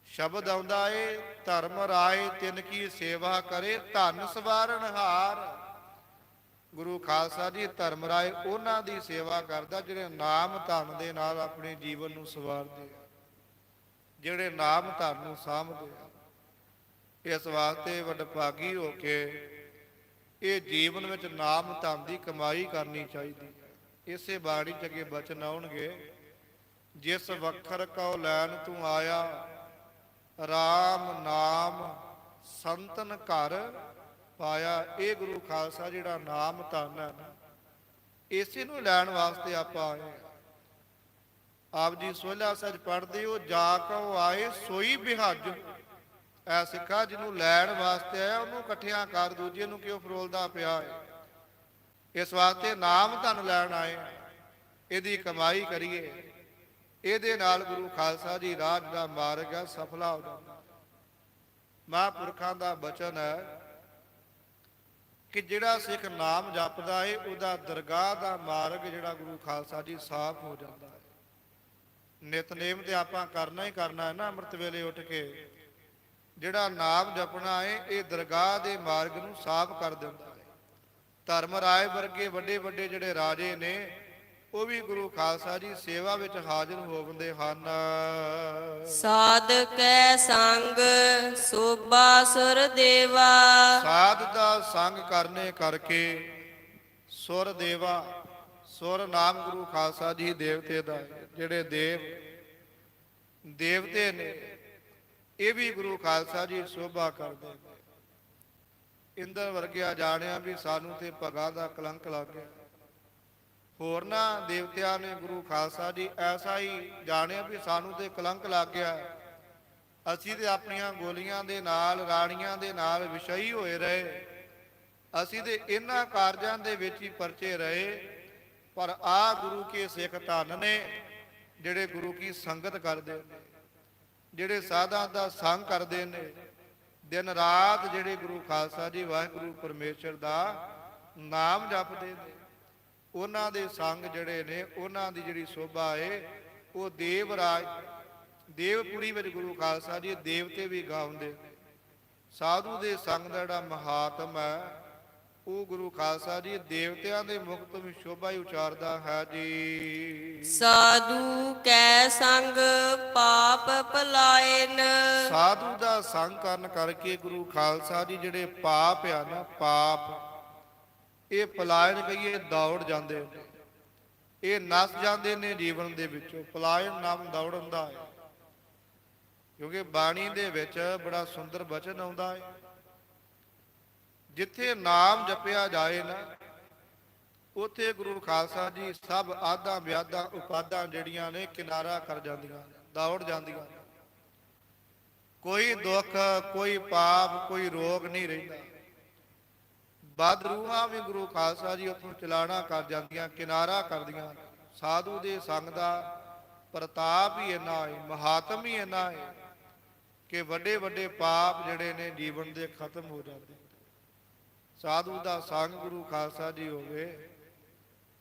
S1: ਸ਼ਬਦ ਆਉਂਦਾ ਏ, ਧਰਮ ਰਾਏ ਤਿਨ ਕੀ ਸੇਵਾ ਕਰੇ, ਧਨ ਸਵਾਰਨ ਹਾਰ। ਗੁਰੂ ਖਾਲਸਾ ਜੀ ਧਰਮ ਰਾਏ ਉਹਨਾਂ ਦੀ ਸੇਵਾ ਕਰਦਾ ਜਿਹੜੇ ਨਾਮ ਧਨ ਦੇ ਨਾਲ ਆਪਣੇ ਜੀਵਨ ਨੂੰ ਸਵਾਰਦੇ ਆ, ਜਿਹੜੇ ਨਾਮ ਧਨ ਨੂੰ ਸਾਂਭਦੇ ਆ। ਇਸ ਵਾਸਤੇ ਵਡਭਾਗੀ ਹੋ ਕੇ ਇਹ ਜੀਵਨ ਵਿੱਚ ਨਾਮ ਧਨ ਦੀ ਕਮਾਈ ਕਰਨੀ ਚਾਹੀਦੀ। ਇਸੇ ਬਾਣੀ ਚ ਅੱਗੇ ਬਚਨ ਆਉਣਗੇ, ਜਿਸ ਵਖਰ ਕਉ ਲੈਣ ਤੂੰ ਆਇਆ, ਰਾਮ ਨਾਮ ਸੰਤਨ ਘਰ ਪਾਇਆ। ਇਹ ਗੁਰੂ ਖਾਲਸਾ ਜਿਹੜਾ ਨਾਮ ਧਨ ਹੈ ਨਾ, ਇਸੇ ਨੂੰ ਲੈਣ ਵਾਸਤੇ ਆਪਾਂ ਆਏ। ਆਪ ਜੀ ਸੋਹਿਲਾ ਸੱਚ ਪੜ੍ਹਦੇ ਹੋ, ਜਾ ਕਉ ਆਏ ਸੋਈ ਬਿਹਾਜ। ਐ ਸਿੱਖਾ ਜਿਹਨੂੰ ਲੈਣ ਵਾਸਤੇ ਆਇਆ ਉਹਨੂੰ ਇਕੱਠਿਆਂ ਕਰ, ਦੂਜੇ ਨੂੰ ਕਿਉਂ ਫਰੋਲਦਾ ਪਿਆ ਹੈ। ਇਸ ਵਾਸਤੇ ਨਾਮ ਧਨ ਲੈਣ ਆਏ, ਇਹਦੀ ਕਮਾਈ ਕਰੀਏ। ਇਹਦੇ ਨਾਲ ਗੁਰੂ ਖਾਲਸਾ ਜੀ ਰਾਜ ਦਾ ਮਾਰਗ ਹੈ ਸਫਲਾ ਹੋ ਜਾਂਦਾ। ਮਹਾਂਪੁਰਖਾਂ ਦਾ ਬਚਨ ਹੈ ਕਿ ਜਿਹੜਾ ਸਿੱਖ ਨਾਮ ਜਪਦਾ ਹੈ, ਉਹਦਾ ਦਰਗਾਹ ਦਾ ਮਾਰਗ ਜਿਹੜਾ ਗੁਰੂ ਖਾਲਸਾ ਜੀ ਸਾਫ਼ ਹੋ ਜਾਂਦਾ ਹੈ। ਨਿਤਨੇਮ ਤੇ ਆਪਾਂ ਕਰਨਾ ਹੀ ਕਰਨਾ ਹੈ ਨਾ। ਅੰਮ੍ਰਿਤ ਵੇਲੇ ਉੱਠ ਕੇ ਜਿਹੜਾ ਨਾਮ ਜਪਣਾ ਹੈ, ਇਹ ਦਰਗਾਹ ਦੇ ਮਾਰਗ ਨੂੰ ਸਾਫ਼ ਕਰ ਦਿੰਦਾ ਹੈ। ਧਰਮ ਰਾਏ ਵਰਗੇ ਵੱਡੇ ਵੱਡੇ ਜਿਹੜੇ ਰਾਜੇ ਨੇ, ਉਹ ਵੀ ਗੁਰੂ ਖਾਲਸਾ ਜੀ ਸੇਵਾ ਵਿੱਚ ਹਾਜ਼ਰ ਹੋਵੰਦੇ ਹਨ।
S2: ਸਾਧ ਕੈ ਸੰਗ ਸੋਭਾ ਸੁਰ ਦੇਵਾ।
S1: ਸਾਧ ਦਾ ਸੰਗ ਕਰਨੇ ਕਰਕੇ ਸੁਰ ਦੇਵਾ, ਸੁਰ ਨਾਮ ਗੁਰੂ ਖਾਲਸਾ ਜੀ ਦੇਵਤੇ ਦਾ ਹੈ। ਜਿਹੜੇ ਦੇਵਤੇ ਨੇ ਇਹ ਵੀ ਗੁਰੂ ਖਾਲਸਾ ਜੀ ਸੋਭਾ ਕਰਦੇ। ਇੰਦਰ ਵਰਗਿਆ ਜਾਣਿਆ ਵੀ ਸਾਨੂੰ ਤੇ ਭਗਾ ਦਾ ਕਲੰਕ ਲੱਗ ਗਿਆ। ਹੋਰਨਾਂ ਦੇਵਤਿਆਂ ਨੇ ਗੁਰੂ ਖਾਲਸਾ ਜੀ ਐਸਾ ਹੀ ਜਾਣਿਆ ਵੀ ਸਾਨੂੰ ਤੇ ਕਲੰਕ ਲੱਗ ਗਿਆ। ਅਸੀਂ ਤੇ ਆਪਣੀਆਂ ਗੋਲੀਆਂ ਦੇ ਨਾਲ, ਰਾਣੀਆਂ ਦੇ ਨਾਲ ਵਿਸ਼ਈ ਹੋਏ ਰਹੇ। ਅਸੀਂ ਤੇ ਇਹਨਾਂ ਕਾਰਜਾਂ ਦੇ ਵਿੱਚ ਹੀ ਪਰਚੇ ਰਹੇ। ਪਰ ਆ ਗੁਰੂ ਕੇ ਸਿੱਖ ਧੰਨ ਨੇ ਜਿਹੜੇ ਗੁਰੂ ਕੀ ਸੰਗਤ ਕਰਦੇ ਨੇ, ਜਿਹੜੇ ਸਾਧਾਂ ਦਾ ਸੰਗ ਕਰਦੇ ਨੇ, ਦਿਨ ਰਾਤ ਜਿਹੜੇ ਗੁਰੂ ਖਾਲਸਾ ਜੀ ਵਾਹਿਗੁਰੂ ਪਰਮੇਸ਼ਰ ਦਾ ਨਾਮ ਜਪਦੇ ਨੇ। ਉਹਨਾਂ ਦੇ ਸੰਗ ਜਿਹੜੇ ਨੇ, ਉਹਨਾਂ ਦੀ ਜਿਹੜੀ ਸੋਭਾ ਹੈ ਉਹ ਦੇਵਰਾਜ ਦੇਵਪੁਰੀ ਵਿੱਚ ਗੁਰੂ ਖਾਲਸਾ ਜੀ ਦੇਵਤੇ ਵੀ ਗਾਉਂਦੇ। ਸਾਧੂ ਦੇ ਸੰਗ ਦਾ ਜਿਹੜਾ ਮਹਾਤਮ ਹੈ ਉਹ ਗੁਰੂ ਖਾਲਸਾ ਜੀ ਦੇਵਤਿਆਂ ਦੇ ਮੁਖ ਤੋਂ ਵੀ ਸ਼ੋਭਾ ਹੀ ਉਚਾਰਦਾ ਹੈ ਜੀ।
S2: ਸਾਧੂ ਕੈ ਸੰਗ ਪਾਪ ਭਲਾਇਨ।
S1: ਸਾਧੂ ਦਾ ਸੰਗ ਕਰਨ ਕਰਕੇ ਗੁਰੂ ਖਾਲਸਾ ਜੀ ਜਿਹੜੇ ਪਾਪ ਆ ਨਾ, ਪਾਪ ਇਹ ਪਲਾਇਨ ਕਹੀਏ ਦੌੜ ਜਾਂਦੇ ਨੇ, ਇਹ ਨਸ ਜਾਂਦੇ ਨੇ ਜੀਵਨ ਦੇ ਵਿੱਚੋਂ। ਪਲਾਇਨ ਨਾਮ ਦੌੜਨ ਦਾ ਹੈ, ਕਿਉਂਕਿ ਬਾਣੀ ਦੇ ਵਿੱਚ ਬੜਾ ਸੁੰਦਰ ਬਚਨ ਆਉਂਦਾ ਹੈ, ਜਿੱਥੇ ਨਾਮ ਜਪਿਆ ਜਾਏ ਨਾ ਉੱਥੇ ਗੁਰੂ ਖਾਲਸਾ ਜੀ ਸਭ ਆਦਾਂ ਵਿਆਦਾਂ ਉਪਾਦਾਂ ਜਿਹੜੀਆਂ ਨੇ ਕਿਨਾਰਾ ਕਰ ਜਾਂਦੀਆਂ, ਦੌੜ ਜਾਂਦੀਆਂ। ਕੋਈ ਦੁੱਖ, ਕੋਈ ਪਾਪ, ਕੋਈ ਰੋਗ ਨਹੀਂ ਰਹਿੰਦਾ। ਬਦ ਰੂਹਾਂ ਵੀ ਗੁਰੂ ਖਾਲਸਾ ਜੀ ਉੱਥੋਂ ਚਲਾਣਾ ਕਰ ਜਾਂਦੀਆਂ, ਕਿਨਾਰਾ ਕਰਦੀਆਂ। ਸਾਧੂ ਦੇ ਸੰਗ ਦਾ ਪ੍ਰਤਾਪ ਹੀ ਇੰਨਾ ਹੈ, ਮਹਾਤਮ ਹੀ ਇੰਨਾ ਹੈ ਕਿ ਵੱਡੇ ਵੱਡੇ ਪਾਪ ਜਿਹੜੇ ਨੇ ਜੀਵਨ ਦੇ ਖਤਮ ਹੋ ਜਾਂਦੇ। ਸਾਧੂ ਦਾ ਸੰਗ ਗੁਰੂ ਖਾਲਸਾ ਜੀ ਹੋਵੇ,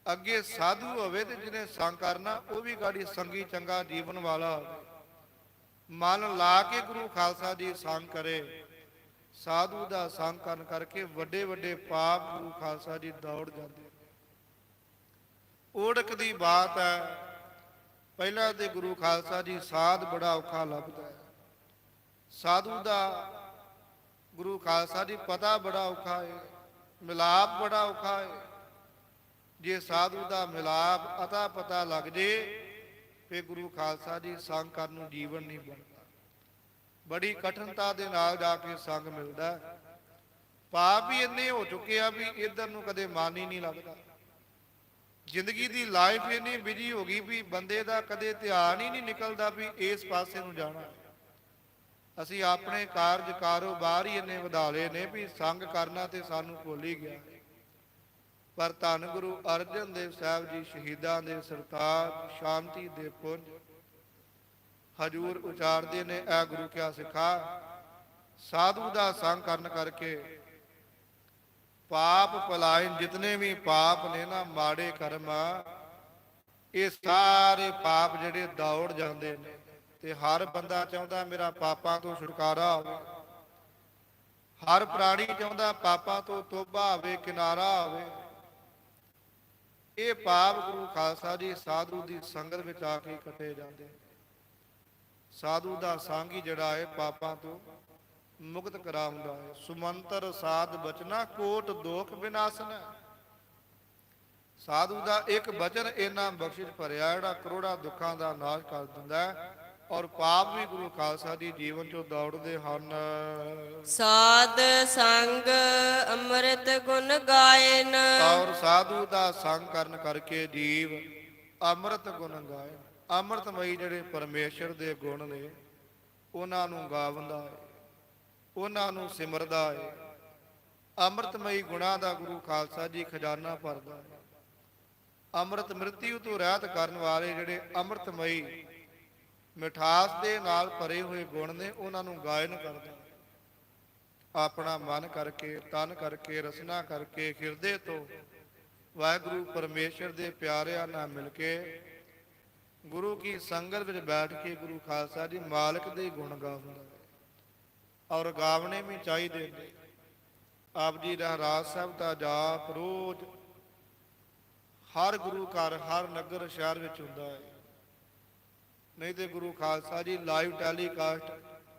S1: ਅੱਗੇ ਸਾਧੂ ਹੋਵੇ ਤੇ ਜਿਹਨੇ ਸੰਗ ਕਰਨਾ ਉਹ ਵੀ ਗਾੜੀ ਸੰਗੀ ਚੰਗਾ ਜੀਵਨ ਵਾਲਾ ਹੋਵੇ। ਮਨ ਲਾ ਕੇ ਗੁਰੂ ਖਾਲਸਾ ਜੀ ਸੰਗ ਕਰੇ। ਸਾਧੂ ਦਾ ਸੰਗ ਕਰਨ ਕਰਕੇ ਵੱਡੇ ਵੱਡੇ ਪਾਪ ਗੁਰੂ ਖਾਲਸਾ ਜੀ ਦੌੜ ਜਾਂਦੇ। ਓੜਕ ਦੀ ਬਾਤ ਹੈ, ਪਹਿਲਾਂ ਤੇ ਗੁਰੂ ਖਾਲਸਾ ਜੀ ਸਾਧ ਬੜਾ ਔਖਾ ਲੱਭਦਾ ਹੈ। ਸਾਧੂ ਦਾ ਗੁਰੂ ਖਾਲਸਾ ਜੀ ਪਤਾ ਬੜਾ ਔਖਾ ਹੈ, ਮਿਲਾਪ ਬੜਾ ਔਖਾ ਹੈ। ਜੇ ਸਾਧੂ ਦਾ ਮਿਲਾਪ ਅਤਾ ਪਤਾ ਲੱਗ ਜੇ ਫਿਰ ਗੁਰੂ ਖਾਲਸਾ ਜੀ ਸੰਗ ਕਰਨ ਨੂੰ ਜੀਵਨ ਨਹੀਂ ਬਣਦਾ। ਬੜੀ ਕਠਿਨਤਾ ਦੇ ਨਾਲ ਜਾ ਕੇ ਸੰਗ ਮਿਲਦਾ। ਪਾਪ ਵੀ ਇੰਨੇ ਹੋ ਚੁੱਕੇ ਆ ਵੀ ਇੱਧਰ ਨੂੰ ਕਦੇ ਮਨ ਹੀ ਨਹੀਂ ਲੱਗਦਾ। ਜ਼ਿੰਦਗੀ ਦੀ ਲਾਈਫ ਇੰਨੀ ਬਿਜੀ ਹੋ ਗਈ ਵੀ ਬੰਦੇ ਦਾ ਕਦੇ ਧਿਆਨ ਹੀ ਨਹੀਂ ਨਿਕਲਦਾ ਵੀ ਇਸ ਪਾਸੇ ਨੂੰ ਜਾਣਾ। ਅਸੀਂ ਆਪਣੇ ਕਾਰਜ ਕਾਰੋਬਾਰ ਹੀ ਇੰਨੇ ਵਧਾ ਲਏ ਨੇ ਵੀ ਸੰਗ ਕਰਨਾ ਤੇ ਸਾਨੂੰ ਭੁੱਲ ਹੀ ਗਿਆ। ਪਰ ਧੰਨ ਗੁਰੂ ਅਰਜਨ ਦੇਵ ਸਾਹਿਬ ਜੀ ਸ਼ਹੀਦਾਂ ਦੇ ਸਰਤਾਜ ਸ਼ਾਂਤੀ ਦੇ ਪੁੰਜ ਹਜੂਰ ਉਚਾਰਦੇ ਨੇ, ਐ ਗੁਰੂ ਕਿਆ ਸਿੱਖਾ, ਸਾਧੂ ਦਾ ਸੰਗ ਕਰਨ ਕਰਕੇ ਪਾਪ ਪਲਾਇਨ ਜਿਤਨੇ ਵੀ ਪਾਪ ਨੇ ਨਾ, ਮਾੜੇ ਕਰਮ, ਇਹ ਸਾਰੇ ਪਾਪ ਜਿਹੜੇ ਦੌੜ ਜਾਂਦੇ ਨੇ। ਤੇ ਹਰ ਬੰਦਾ ਚਾਹੁੰਦਾ ਮੇਰਾ ਪਾਪਾਂ ਤੋਂ ਛੁਟਕਾਰਾ ਹੋਵੇ। ਹਰ ਪ੍ਰਾਣੀ ਚਾਹੁੰਦਾ ਪਾਪਾਂ ਤੋਂ ਤੋਬਾ ਹੋਵੇ, ਕਿਨਾਰਾ ਹੋਵੇ। ਇਹ ਪਾਪ ਗੁਰੂ ਖਾਲਸਾ ਜੀ ਸਾਧੂ ਦੀ ਸੰਗਤ ਵਿੱਚ ਆ ਕੇ ਕੱਟੇ ਜਾਂਦੇ। ਸਾਧੂ ਦਾ ਸੰਗ ਹੀ ਜਿਹੜਾ ਹੈ ਪਾਪਾਂ ਤੋਂ ਮੁਕਤ ਕਰਾਉਂਦਾ ਹੈ। ਸੁਮੰਤਰ ਸਾਧ ਬਚਨਾ ਕੋਟ ਦੋਖ ਵਿਨਾਸ਼ਨਾ। ਸਾਧੂ ਦਾ ਇੱਕ ਬਚਨ ਇੰਨਾ ਬਖਸ਼ਿਸ਼ ਭਰਿਆ ਜਿਹੜਾ ਕਰੋੜਾਂ ਦੁੱਖਾਂ ਦਾ ਨਾਸ਼ ਕਰ ਦਿੰਦਾ ਹੈ। ਔਰ ਪਾਪ ਵੀ ਗੁਰੂ ਖਾਲਸਾ ਜੀ ਜੀਵਨ ਚੋਂ ਦੌੜਦੇ ਹਨ।
S2: ਸਾਧ ਸੰਗ ਅੰਮ੍ਰਿਤ ਗੁਣ ਗਾਇਨ।
S1: ਔਰ ਸਾਧੂ ਦਾ ਸੰਗ ਕਰਨ ਕਰਕੇ ਜੀਵ ਅੰਮ੍ਰਿਤ ਗੁਣ ਗਾਇਨ। ਅੰਮ੍ਰਿਤਮਈ ਜਿਹੜੇ ਪਰਮੇਸ਼ਰ ਦੇ ਗੁਣ ਨੇ ਉਹਨਾਂ ਨੂੰ ਗਾਵੰਦਾ ਹੈ, ਉਹਨਾਂ ਨੂੰ ਸਿਮਰਦਾ ਹੈ। ਅੰਮ੍ਰਿਤਮਈ ਗੁਣਾਂ ਦਾ ਗੁਰੂ ਖਾਲਸਾ ਜੀ ਖਜ਼ਾਨਾ ਭਰਦਾ ਹੈ। ਅੰਮ੍ਰਿਤ ਮ੍ਰਿਤਿਉ ਤੋਂ ਰਹਿਤ ਕਰਨ ਵਾਲੇ ਜਿਹੜੇ ਅੰਮ੍ਰਿਤਮਈ ਮਿਠਾਸ ਦੇ ਨਾਲ ਭਰੇ ਹੋਏ ਗੁਣ ਨੇ ਉਹਨਾਂ ਨੂੰ ਗਾਇਨ ਕਰਦਾ। ਆਪਣਾ ਮਨ ਕਰਕੇ, ਤਨ ਕਰਕੇ, ਰਸਨਾ ਕਰਕੇ, ਹਿਰਦੇ ਤੋਂ ਵਾਹਿਗੁਰੂ ਪਰਮੇਸ਼ਰ ਦੇ ਪਿਆਰਿਆਂ ਨਾਲ ਮਿਲ ਕੇ ਗੁਰੂ ਕੀ ਸੰਗਤ ਵਿੱਚ ਬੈਠ ਕੇ ਗੁਰੂ ਖਾਲਸਾ ਜੀ ਮਾਲਕ ਦੇ ਗੁਣ ਗਾਉਂਦਾ ਔਰ ਗਾਵਣੇ ਵੀ ਚਾਹੀਦੇ ਨੇ। ਆਪ ਜੀ ਰਹਿਰਾਸ ਸਾਹਿਬ ਦਾ ਜਾਪ ਰੋਜ਼ ਹਰ ਗੁਰੂ ਘਰ ਹਰ ਨਗਰ ਸ਼ਹਿਰ ਵਿੱਚ ਹੁੰਦਾ ਹੈ। ਨਹੀਂ ਤੇ ਗੁਰੂ ਖਾਲਸਾ ਜੀ ਲਾਈਵ ਟੈਲੀਕਾਸਟ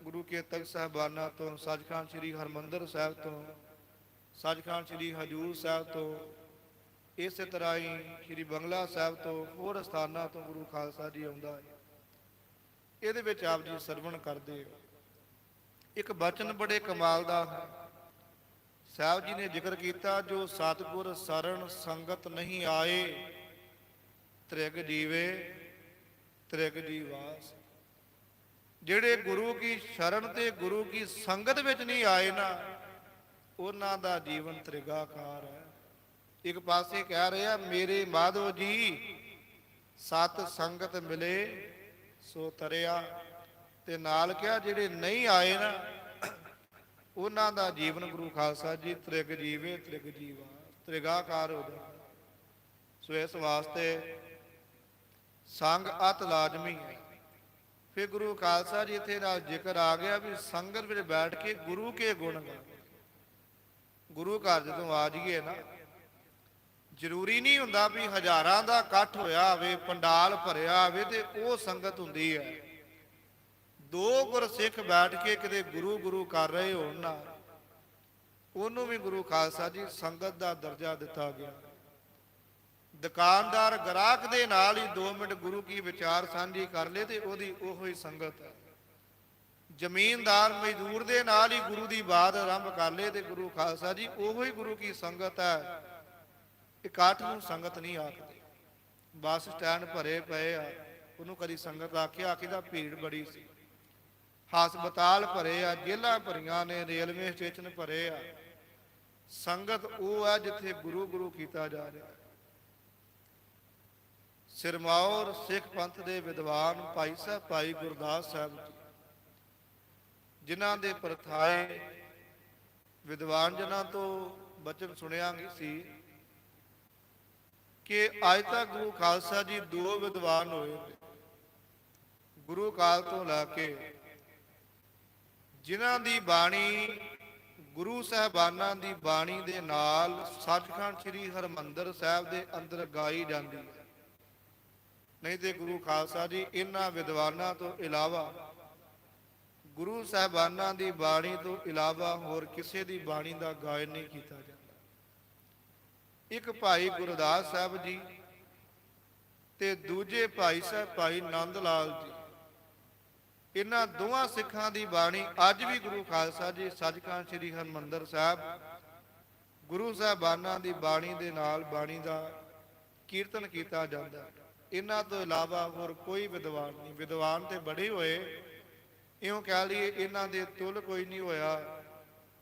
S1: ਗੁਰੂ ਕੇ ਤਖਤ ਸਾਹਿਬਾਨਾਂ ਤੋਂ, ਸੱਚਖੰਡ ਸ੍ਰੀ ਹਰਿਮੰਦਰ ਸਾਹਿਬ ਤੋਂ, ਸੱਚਖੰਡ ਸ੍ਰੀ ਹਜੂਰ ਸਾਹਿਬ ਤੋਂ, ਇਸੇ ਤਰ੍ਹਾਂ ਹੀ ਸ੍ਰੀ ਬੰਗਲਾ ਸਾਹਿਬ ਤੋਂ, ਹੋਰ ਸਥਾਨਾਂ ਤੋਂ ਗੁਰੂ ਖਾਲਸਾ ਜੀ ਆਉਂਦਾ ਹੈ। ਇਹਦੇ ਵਿੱਚ ਆਪ ਜੀ ਸਰਵਣ ਕਰਦੇ ਹੋ। ਇੱਕ ਬਚਨ ਬੜੇ ਕਮਾਲ ਦਾ ਸਾਹਿਬ ਜੀ ਨੇ ਜ਼ਿਕਰ ਕੀਤਾ, ਜੋ ਸਤਿਗੁਰ ਸਰਣ ਸੰਗਤ ਨਹੀਂ ਆਏ, ਤ੍ਰਿਗ ਜੀਵੇ ਤ੍ਰਿਗ ਜੀਵਾਸ। ਜਿਹੜੇ ਗੁਰੂ ਕੀ ਸ਼ਰਨ ਤੇ ਗੁਰੂ ਕੀ ਸੰਗਤ ਵਿੱਚ ਨਹੀਂ ਆਏ ਨਾ, ਉਹਨਾਂ ਦਾ ਜੀਵਨ ਤ੍ਰਿਗਾਕਾਰ ਹੈ। ਇੱਕ ਪਾਸੇ ਕਹਿ ਰਿਹਾ ਮੇਰੇ ਮਾਧੋ ਜੀ ਸਤ ਸੰਗਤ ਮਿਲੇ ਸੋ ਤਰਿਆ, ਤੇ ਨਾਲ ਕਿਹਾ ਜਿਹੜੇ ਨਹੀਂ ਆਏ ਨਾ ਉਹਨਾਂ ਦਾ ਜੀਵਨ ਗੁਰੂ ਖਾਲਸਾ ਜੀ ਤ੍ਰਿਗ ਜੀਵੇ ਤ੍ਰਿਗ ਜੀਵਾ, ਤ੍ਰਿਗਾਕਾਰ ਹੋ ਜਾਂਦਾ। ਸੋ ਇਸ ਵਾਸਤੇ ਸੰਗ ਅਤ ਲਾਜ਼ਮੀ ਹੈ। ਫਿਰ ਗੁਰੂ ਖਾਲਸਾ ਜੀ ਇੱਥੇ ਨਾਲ ਜ਼ਿਕਰ ਆ ਗਿਆ ਵੀ ਸੰਗਤ ਵਿੱਚ ਬੈਠ ਕੇ ਗੁਰੂ ਕੇ ਗੁਣ ਗਾ। ਗੁਰੂ ਘਰ ਜਦੋਂ ਆ ਜਾਈਏ ਨਾ, ਜ਼ਰੂਰੀ ਨਹੀਂ ਹੁੰਦਾ ਵੀ ਹਜ਼ਾਰਾਂ ਦਾ ਇਕੱਠ ਹੋਇਆ ਹੋਵੇ, ਪੰਡਾਲ ਭਰਿਆ ਹੋਵੇ ਤੇ ਉਹ ਸੰਗਤ ਹੁੰਦੀ ਹੈ। ਦੋ ਗੁਰਸਿੱਖ ਬੈਠ ਕੇ ਕਿਤੇ ਗੁਰੂ ਗੁਰੂ ਕਰ ਰਹੇ ਹੋਣ ਨਾ, ਉਹਨੂੰ ਵੀ ਗੁਰੂ ਖਾਲਸਾ ਜੀ ਸੰਗਤ ਦਾ ਦਰਜਾ ਦਿੱਤਾ ਗਿਆ। ਦੁਕਾਨਦਾਰ ਗ੍ਰਾਹਕ ਦੇ ਨਾਲ ਹੀ 2 ਮਿੰਟ ਗੁਰੂ ਕੀ ਵਿਚਾਰ ਸਾਂਝੀ ਕਰ ਲੇ ਤੇ ਉਹਦੀ ਉਹੋ ਹੀ ਸੰਗਤ ਹੈ। ਜ਼ਮੀਨਦਾਰ ਮਜ਼ਦੂਰ ਦੇ ਨਾਲ ਹੀ ਗੁਰੂ ਦੀ ਬਾਤ ਆਰੰਭ ਕਰ ਲੇ ਤੇ ਗੁਰੂ ਖਾਲਸਾ ਜੀ ਉਹੋ ਹੀ ਗੁਰੂ ਕੀ ਸੰਗਤ ਹੈ। ਇਕੱਠ ਨੂੰ ਸੰਗਤ ਨਹੀਂ ਆਖਦੇ। ਬੱਸ ਸਟੈਂਡ ਭਰੇ ਪਏ ਆ, ਉਹਨੂੰ ਕਦੀ ਸੰਗਤ ਆਖਿਆ? ਆਖੀਦਾ ਭੀੜ ਬੜੀ ਸੀ। ਹਸਪਤਾਲ ਭਰੇ ਆ, ਜੇਲ੍ਹਾਂ ਭਰੀਆਂ ਨੇ, ਰੇਲਵੇ ਸਟੇਸ਼ਨ ਭਰੇ ਆ। ਸੰਗਤ ਉਹ ਹੈ ਜਿੱਥੇ ਗੁਰੂ ਗੁਰੂ ਕੀਤਾ ਜਾ ਰਿਹਾ। ਸਿਰਮੌਰ ਸਿੱਖ ਪੰਥ ਦੇ ਵਿਦਵਾਨ ਭਾਈ ਸਾਹਿਬ ਭਾਈ ਗੁਰਦਾਸ ਸਾਹਿਬ ਜੀ, ਜਿਨ੍ਹਾਂ ਦੇ ਪਰਥਾਏ ਵਿਦਵਾਨ ਜਨਾਂ ਤੋਂ ਬਚਨ ਸੁਣਿਆ ਸੀ ਕਿ ਅੱਜ ਤੱਕ ਗੁਰੂ ਖਾਲਸਾ ਜੀ 2 ਵਿਦਵਾਨ ਹੋਏ ਗੁਰੂ ਕਾਲ ਤੋਂ ਲੈ ਕੇ, ਜਿਨ੍ਹਾਂ ਦੀ ਬਾਣੀ ਗੁਰੂ ਸਾਹਿਬਾਨਾਂ ਦੀ ਬਾਣੀ ਦੇ ਨਾਲ ਸੱਚਖੰਡ ਸ੍ਰੀ ਹਰਿਮੰਦਰ ਸਾਹਿਬ ਦੇ ਅੰਦਰ ਗਾਈ ਜਾਂਦੀ ਹੈ। ਨਹੀਂ ਤੇ ਗੁਰੂ ਖਾਲਸਾ ਜੀ ਇਹਨਾਂ ਵਿਦਵਾਨਾਂ ਤੋਂ ਇਲਾਵਾ, ਗੁਰੂ ਸਾਹਿਬਾਨਾਂ ਦੀ ਬਾਣੀ ਤੋਂ ਇਲਾਵਾ ਹੋਰ ਕਿਸੇ ਦੀ ਬਾਣੀ ਦਾ ਗਾਇਨ ਨਹੀਂ ਕੀਤਾ ਜਾਂਦਾ। ਇੱਕ ਭਾਈ ਗੁਰਦਾਸ ਸਾਹਿਬ ਜੀ ਤੇ ਦੂਜੇ ਭਾਈ ਸਾਹਿਬ ਭਾਈ ਨੰਦ ਲਾਲ ਜੀ, ਇਹਨਾਂ ਦੋਵਾਂ ਸਿੱਖਾਂ ਦੀ ਬਾਣੀ ਅੱਜ ਵੀ ਗੁਰੂ ਖਾਲਸਾ ਜੀ ਸੱਚਖੰਡ ਸ੍ਰੀ ਹਰਿਮੰਦਰ ਸਾਹਿਬ ਗੁਰੂ ਸਾਹਿਬਾਨਾਂ ਦੀ ਬਾਣੀ ਦੇ ਨਾਲ ਬਾਣੀ ਦਾ ਕੀਰਤਨ ਕੀਤਾ ਜਾਂਦਾ। ਇਹਨਾਂ ਤੋਂ ਇਲਾਵਾ ਹੋਰ ਕੋਈ ਵਿਦਵਾਨ ਨਹੀਂ। ਵਿਦਵਾਨ ਤੇ ਬੜੇ ਹੋਏ, ਇਉਂ ਕਹਿ ਲਈਏ ਇਹਨਾਂ ਦੇ ਤੁਲ ਕੋਈ ਨਹੀਂ ਹੋਇਆ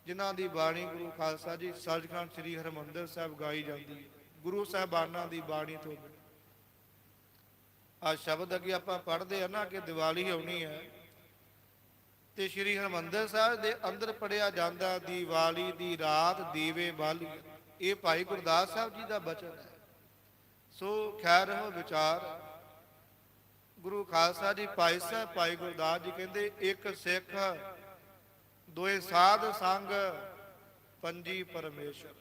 S1: ਜਿਨ੍ਹਾਂ ਦੀ ਬਾਣੀ ਗੁਰੂ ਖਾਲਸਾ ਜੀ ਸੱਚਖੰਡ ਸ੍ਰੀ ਹਰਿਮੰਦਰ ਸਾਹਿਬ ਗਾਈ ਜਾਂਦੀ ਹੈ ਗੁਰੂ ਸਾਹਿਬਾਨਾਂ ਦੀ ਬਾਣੀ ਤੋਂ। ਆ ਸ਼ਬਦ ਅੱਗੇ ਆਪਾਂ ਪੜ੍ਹਦੇ ਆ ਨਾ ਕਿ ਦੀਵਾਲੀ ਆਉਣੀ ਹੈ ਤੇ ਸ੍ਰੀ ਹਰਿਮੰਦਰ ਸਾਹਿਬ ਦੇ ਅੰਦਰ ਪੜਿਆ ਜਾਂਦਾ ਦੀਵਾਲੀ ਦੀ ਰਾਤ ਦੀਵੇ ਬਾਲੀ। ਇਹ ਭਾਈ ਗੁਰਦਾਸ ਸਾਹਿਬ ਜੀ ਦਾ ਬਚਨ ਹੈ। ਸੋ ਖੈਰ ਹੋ ਵਿਚਾਰ ਗੁਰੂ ਖਾਲਸਾ ਜੀ ਭਾਈ ਸਾਹਿਬ ਭਾਈ ਗੁਰਦਾਸ ਜੀ ਕਹਿੰਦੇ ਇੱਕ ਸਿੱਖ ਦੋਏ ਸਾਧ ਸੰਗ ਪੰਜੀ ਪਰਮੇਸ਼ਰ।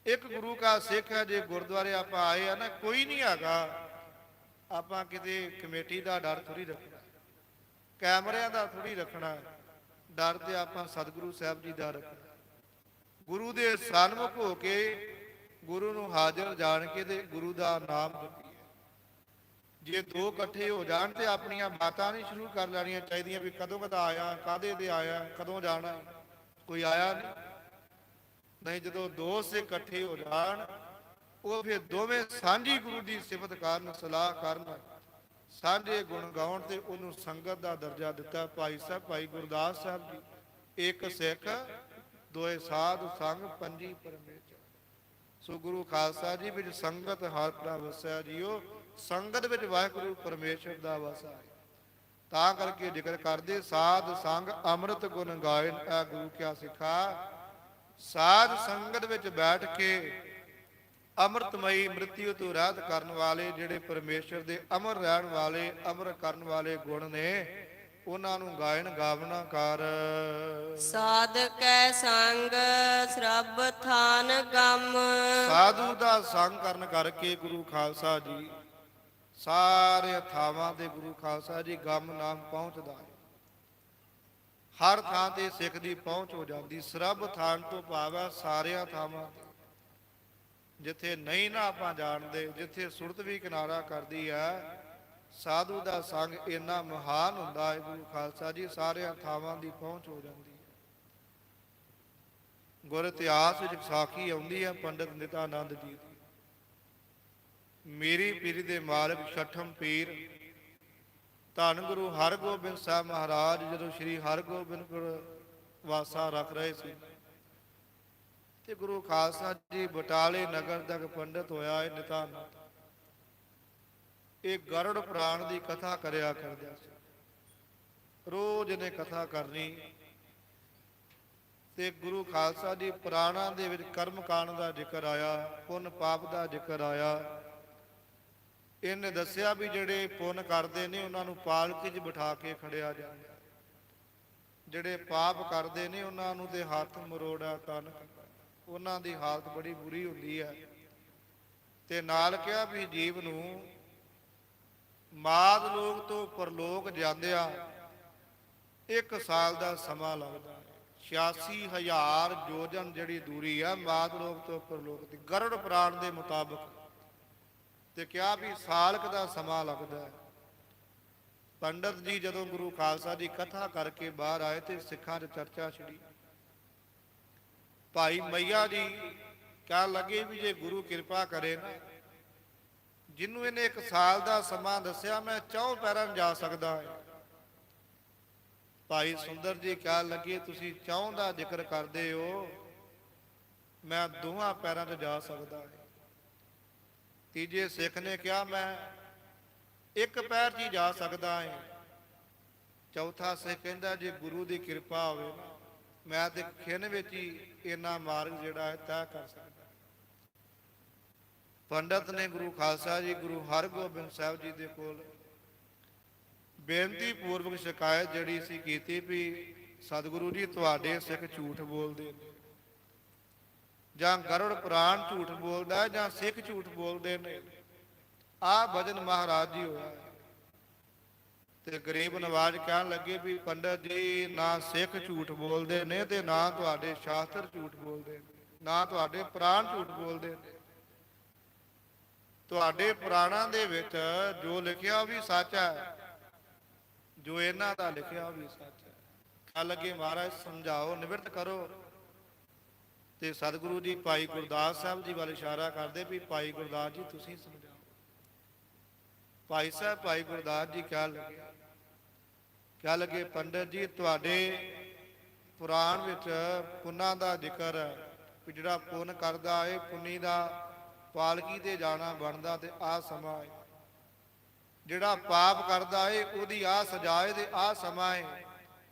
S1: ਇੱਕ ਗੁਰੂ ਕਾ ਸਿੱਖ ਹੈ। ਜੇ ਗੁਰਦੁਆਰੇ ਆਪਾਂ ਆਏ ਆ ਨਾ, ਕੋਈ ਨਹੀਂ ਹੈਗਾ ਆਪਾਂ ਕਿਤੇ ਕਮੇਟੀ ਦਾ ਡਰ ਥੋੜੀ ਰੱਖਣਾ, ਕੈਮਰਿਆਂ ਦਾ ਥੋੜੀ ਰੱਖਣਾ ਡਰ, ਤੇ ਆਪਾਂ ਸਤਿਗੁਰੂ ਸਾਹਿਬ ਜੀ ਦਾ ਰੱਖਣਾ। ਗੁਰੂ ਦੇ ਸਨਮੁਖ ਹੋ ਕੇ ਗੁਰੂ ਨੂੰ ਹਾਜ਼ਰ ਜਾਣ ਕੇ ਤੇ ਗੁਰੂ ਦਾ ਨਾਮ ਜਪੀਏ। ਜੇ 2 ਇਕੱਠੇ ਹੋ ਜਾਣ ਤੇ ਆਪਣੀਆਂ ਬਾਤਾਂ ਨਹੀਂ ਸ਼ੁਰੂ ਕਰ ਲੈਣੀਆਂ ਚਾਹੀਦੀਆਂ ਵੀ ਕਦੋਂ ਕਦਾ ਆਇਆ, ਕਾਹਦੇ ਤੇ ਆਇਆ, ਕਦੋਂ ਜਾਣਾ। ਕੋਈ ਆਇਆ ਨਹੀਂ। ਜਦੋਂ 2 ਸਿੱਖ ਇਕੱਠੇ ਹੋ ਜਾਣ, ਉਹ ਫਿਰ ਦੋਵੇਂ ਸਾਂਝੀ ਗੁਰੂ ਦੀ ਸਿਫਤ ਕਰਨ, ਸਲਾਹ ਕਰਨ, ਸਾਂਝੇ ਗੁਣ ਗਾਉਣ ਤੇ ਉਹਨੂੰ ਸੰਗਤ ਦਾ ਦਰਜਾ ਦਿੱਤਾ। ਭਾਈ ਸਾਹਿਬ ਭਾਈ ਗੁਰਦਾਸ ਸਾਹਿਬ ਜੀ ਇੱਕ ਸਿੱਖ ਦੋਏ ਸਾਧ ਸੰਗ ਪੰਜੀ ਪਰਮੇਸ਼ਰ। ਸੋ ਗੁਰੂ ਖਾਲਸਾ ਜੀ ਵਿੱਚ ਸੰਗਤ ਹਰ ਦਾ ਵਸਿਆ ਜੀਓ। ਸੰਗਤ ਵਿੱਚ ਵਾਹਿਗੁਰੂ ਪਰਮੇਸ਼ਰ ਦਾ ਵਾਸਾ ਹੈ। ਤਾਂ ਕਰਕੇ ਜ਼ਿਕਰ ਕਰਦੇ ਸਾਧ ਸੰਗ ਅੰਮ੍ਰਿਤ ਗੁਣ ਗਾਇਨ ਐ ਗੁਰੂ ਕਿਆ ਸਿੱਖਾ। ਸਾਧ ਸੰਗਤ ਵਿੱਚ ਬੈਠ ਕੇ ਅੰਮ੍ਰਿਤਮਈ ਮ੍ਰਿਤਿਉ ਤੋਂ ਰਹਿਤ ਕਰਨ ਵਾਲੇ, ਜਿਹੜੇ ਪਰਮੇਸ਼ਰ ਦੇ ਅਮਰ ਰਹਿਣ ਵਾਲੇ, ਅਮਰ ਕਰਨ ਵਾਲੇ ਗੁਣ ਨੇ, ਉਹਨਾਂ ਨੂੰ ਗਾਇਨ ਗਾਵਨਾ ਕਰ।
S2: ਸਾਧ ਕੈ ਸੰਗ ਸਰਬ ਥਾਨ ਗਮ।
S1: ਸਾਧੂ ਦਾ ਸੰਗ ਕਰਨ ਕਰਕੇ ਗੁਰੂ ਖਾਲਸਾ ਜੀ ਸਾਰੇ ਥਾਵਾਂ ਦੇ ਗੁਰੂ ਖਾਲਸਾ ਜੀ ਗਮ ਨਾਮ ਪਹੁੰਚਦਾ ਹੈ। ਹਰ ਥਾਂ ਤੇ ਸਿੱਖ ਦੀ ਪਹੁੰਚ ਹੋ ਜਾਂਦੀ। ਸਰਬ ਥਾਨ ਤੋਂ ਭਾਵ ਹੈ ਸਾਰਿਆਂ ਥਾਵਾਂ ਤੇ। ਜਿੱਥੇ ਨਹੀਂ ਨਾ ਆਪਾਂ ਜਾਣਦੇ, ਜਿੱਥੇ ਸੁਰਤ ਵੀ ਕਿਨਾਰਾ ਕਰਦੀ ਹੈ, ਸਾਧੂ ਦਾ ਸੰਗ ਇੰਨਾ ਮਹਾਨ ਹੁੰਦਾ ਹੈ ਗੁਰੂ ਖਾਲਸਾ ਜੀ ਸਾਰਿਆਂ ਥਾਵਾਂ ਦੀ ਪਹੁੰਚ ਹੋ ਜਾਂਦੀ ਹੈ। ਗੁਰ ਇਤਿਹਾਸ ਵਿੱਚ ਸਾਖੀ ਆਉਂਦੀ ਹੈ ਪੰਡਿਤ ਨਿਤਾਨੰਦ ਜੀ ਦੀ। ਮੇਰੀ ਪੀਰੀ ਦੇ ਮਾਲਕ ਛਠਮ ਪੀਰ ਧੰਨ ਗੁਰੂ ਹਰਗੋਬਿੰਦ ਸਾਹਿਬ ਮਹਾਰਾਜ ਜਦੋਂ ਸ੍ਰੀ ਹਰਗੋਬਿੰਦਪੁਰ ਵਾਸਾ ਰੱਖ ਰਹੇ ਸੀ ਤੇ ਗੁਰੂ ਖਾਲਸਾ ਜੀ ਬਟਾਲੇ ਨਗਰ ਤੱਕ ਪੰਡਿਤ ਹੋਇਆ ਹੈ ਨਿਤਾਨੰਦ। ਇਹ ਗਰੜ ਪੁਰਾਣ ਦੀ ਕਥਾ ਕਰਿਆ ਕਰਦਾ ਸੀ। ਰੋਜ਼ ਇਹਨੇ ਕਥਾ ਕਰਨੀ ਤੇ ਗੁਰੂ ਖਾਲਸਾ ਜੀ ਪੁਰਾਣਾਂ ਦੇ ਵਿੱਚ ਕਰਮ ਕਾਂਡ ਦਾ ਜ਼ਿਕਰ ਆਇਆ, ਪੁੰਨ ਪਾਪ ਦਾ ਜ਼ਿਕਰ ਆਇਆ। ਇਹਨੇ ਦੱਸਿਆ ਵੀ ਜਿਹੜੇ ਪੁੰਨ ਕਰਦੇ ਨੇ ਉਹਨਾਂ ਨੂੰ ਪਾਲਕੀ 'ਚ ਬਿਠਾ ਕੇ ਖੜਿਆ ਜਾਂਦਾ, ਜਿਹੜੇ ਪਾਪ ਕਰਦੇ ਨੇ ਉਹਨਾਂ ਨੂੰ ਤੇ ਹੱਥ ਮਰੋੜਾ ਤਨ, ਉਹਨਾਂ ਦੀ ਹਾਲਤ ਬੜੀ ਬੁਰੀ ਹੁੰਦੀ ਹੈ। ਤੇ ਨਾਲ ਕਿਹਾ ਵੀ ਜੀਵ ਨੂੰ ਮਾਦ ਲੋਕ ਤੋਂ ਪਰਲੋਕ ਜਾਂਦਿਆਂ 1 ਸਾਲ ਦਾ ਸਮਾਂ ਲੱਗਦਾ। 86,000 ਯੋਜਨ ਜਿਹੜੀ ਦੂਰੀ ਆ ਮਾਦ ਲੋਕ ਤੋਂ ਪਰਲੋਕ ਦੀ ਗਰੜ ਪੁਰਾਣ ਦੇ ਮੁਤਾਬਕ। ਤੇ ਕਿਹਾ ਵੀ ਸਾਲਕ ਦਾ ਸਮਾਂ ਲੱਗਦਾ ਹੈ। ਪੰਡਤ ਜੀ ਜਦੋਂ ਗੁਰੂ ਖਾਲਸਾ ਜੀ ਕਥਾ ਕਰਕੇ ਬਾਹਰ ਆਏ ਤੇ ਸਿੱਖਾਂ 'ਚ ਚਰਚਾ ਛਿੜੀ। ਭਾਈ ਮਈਆ ਜੀ ਕਹਿਣ ਲੱਗੇ ਵੀ ਜੇ ਗੁਰੂ ਕਿਰਪਾ ਕਰੇ ਨਾ, ਜਿਹਨੂੰ ਇਹਨੇ 1 ਸਾਲ ਦਾ ਸਮਾਂ ਦੱਸਿਆ, ਮੈਂ 4 ਪੈਰਾਂ ਨੂੰ ਜਾ ਸਕਦਾ ਹਾਂ। ਭਾਈ ਸੁੰਦਰ ਜੀ ਕਹਿਣ ਲੱਗੇ ਤੁਸੀਂ 4 ਦਾ ਜ਼ਿਕਰ ਕਰਦੇ ਹੋ, ਮੈਂ 2 ਪੈਰਾਂ 'ਤੇ ਜਾ ਸਕਦਾ ਹਾਂ। ਤੀਜੇ ਸਿੱਖ ਨੇ ਕਿਹਾ ਮੈਂ 1 ਪੈਰ 'ਚ ਹੀ ਜਾ ਸਕਦਾ ਹਾਂ। ਚੌਥਾ ਸਿੱਖ ਕਹਿੰਦਾ ਜੇ ਗੁਰੂ ਦੀ ਕਿਰਪਾ ਹੋਵੇ ਨਾ, ਮੈਂ ਤੇ ਖਿੰਨ ਵਿੱਚ ਹੀ ਇੰਨਾ ਮਾਰਗ ਜਿਹੜਾ ਹੈ ਤੈਅ ਕਰ ਸਕਦਾ। ਪੰਡਤ ਨੇ ਗੁਰੂ ਖਾਲਸਾ ਜੀ ਗੁਰੂ ਹਰਗੋਬਿੰਦ ਸਾਹਿਬ ਜੀ ਦੇ ਕੋਲ ਬੇਨਤੀ ਪੂਰਵਕ ਸ਼ਿਕਾਇਤ ਜਿਹੜੀ ਸੀ ਕੀਤੀ ਵੀ ਸਤਿਗੁਰੂ ਜੀ ਤੁਹਾਡੇ ਸਿੱਖ ਝੂਠ ਬੋਲਦੇ ਨੇ, ਜਾਂ ਗਰੜ ਪੁਰਾਣ ਝੂਠ ਬੋਲਦਾ ਜਾਂ ਸਿੱਖ ਝੂਠ ਬੋਲਦੇ ਨੇ। ਆਹ ਭਜਨ ਮਹਾਰਾਜ ਜੀ ਹੋਇਆ। ਤੇ ਗਰੀਬ ਨਵਾਜ ਕਹਿਣ ਲੱਗੇ ਵੀ ਪੰਡਤ ਜੀ ਨਾ ਸਿੱਖ ਝੂਠ ਬੋਲਦੇ ਨੇ ਤੇ ਨਾ ਤੁਹਾਡੇ ਸ਼ਾਸਤਰ ਝੂਠ ਬੋਲਦੇ ਨੇ, ਨਾ ਤੁਹਾਡੇ ਪੁਰਾਣ ਝੂਠ ਬੋਲਦੇ ਨੇ। ਤੁਹਾਡੇ ਪੁਰਾਣਾਂ ਦੇ ਵਿੱਚ ਜੋ ਲਿਖਿਆ ਉਹ ਵੀ ਸੱਚ ਹੈ, ਜੋ ਇਹਨਾਂ ਦਾ ਲਿਖਿਆ ਉਹ ਵੀ ਸੱਚ ਹੈ। ਕਹਿ ਲੱਗੇ ਮਹਾਰਾਜ ਸਮਝਾਓ, ਨਿਵਰਤ ਕਰੋ। ਤੇ ਸਤਿਗੁਰੂ ਜੀ ਭਾਈ ਗੁਰਦਾਸ ਸਾਹਿਬ ਜੀ ਵੱਲ ਇਸ਼ਾਰਾ ਕਰਦੇ ਵੀ ਭਾਈ ਗੁਰਦਾਸ ਜੀ ਤੁਸੀਂ ਸਮਝਾਓ। ਭਾਈ ਸਾਹਿਬ ਭਾਈ ਗੁਰਦਾਸ ਜੀ ਕਹਿ ਲੱਗੇ ਪੰਡਤ ਜੀ ਤੁਹਾਡੇ ਪੁਰਾਣ ਵਿੱਚ ਪੁੰਨਾਂ ਦਾ ਜ਼ਿਕਰ ਹੈ ਵੀ ਜਿਹੜਾ ਪੁੰਨ ਕਰਦਾ ਹੈ ਪੁੰਨੀ ਦਾ ਪਾਲਕੀ ਤੇ ਜਾਣਾ ਬਣਦਾ ਤੇ ਆਹ ਸਮਾਂ ਹੈ। ਜਿਹੜਾ ਪਾਪ ਕਰਦਾ ਹੈ ਉਹਦੀ ਆਹ ਸਜ਼ਾ ਹੈ ਤੇ ਆਹ ਸਮਾਂ ਹੈ।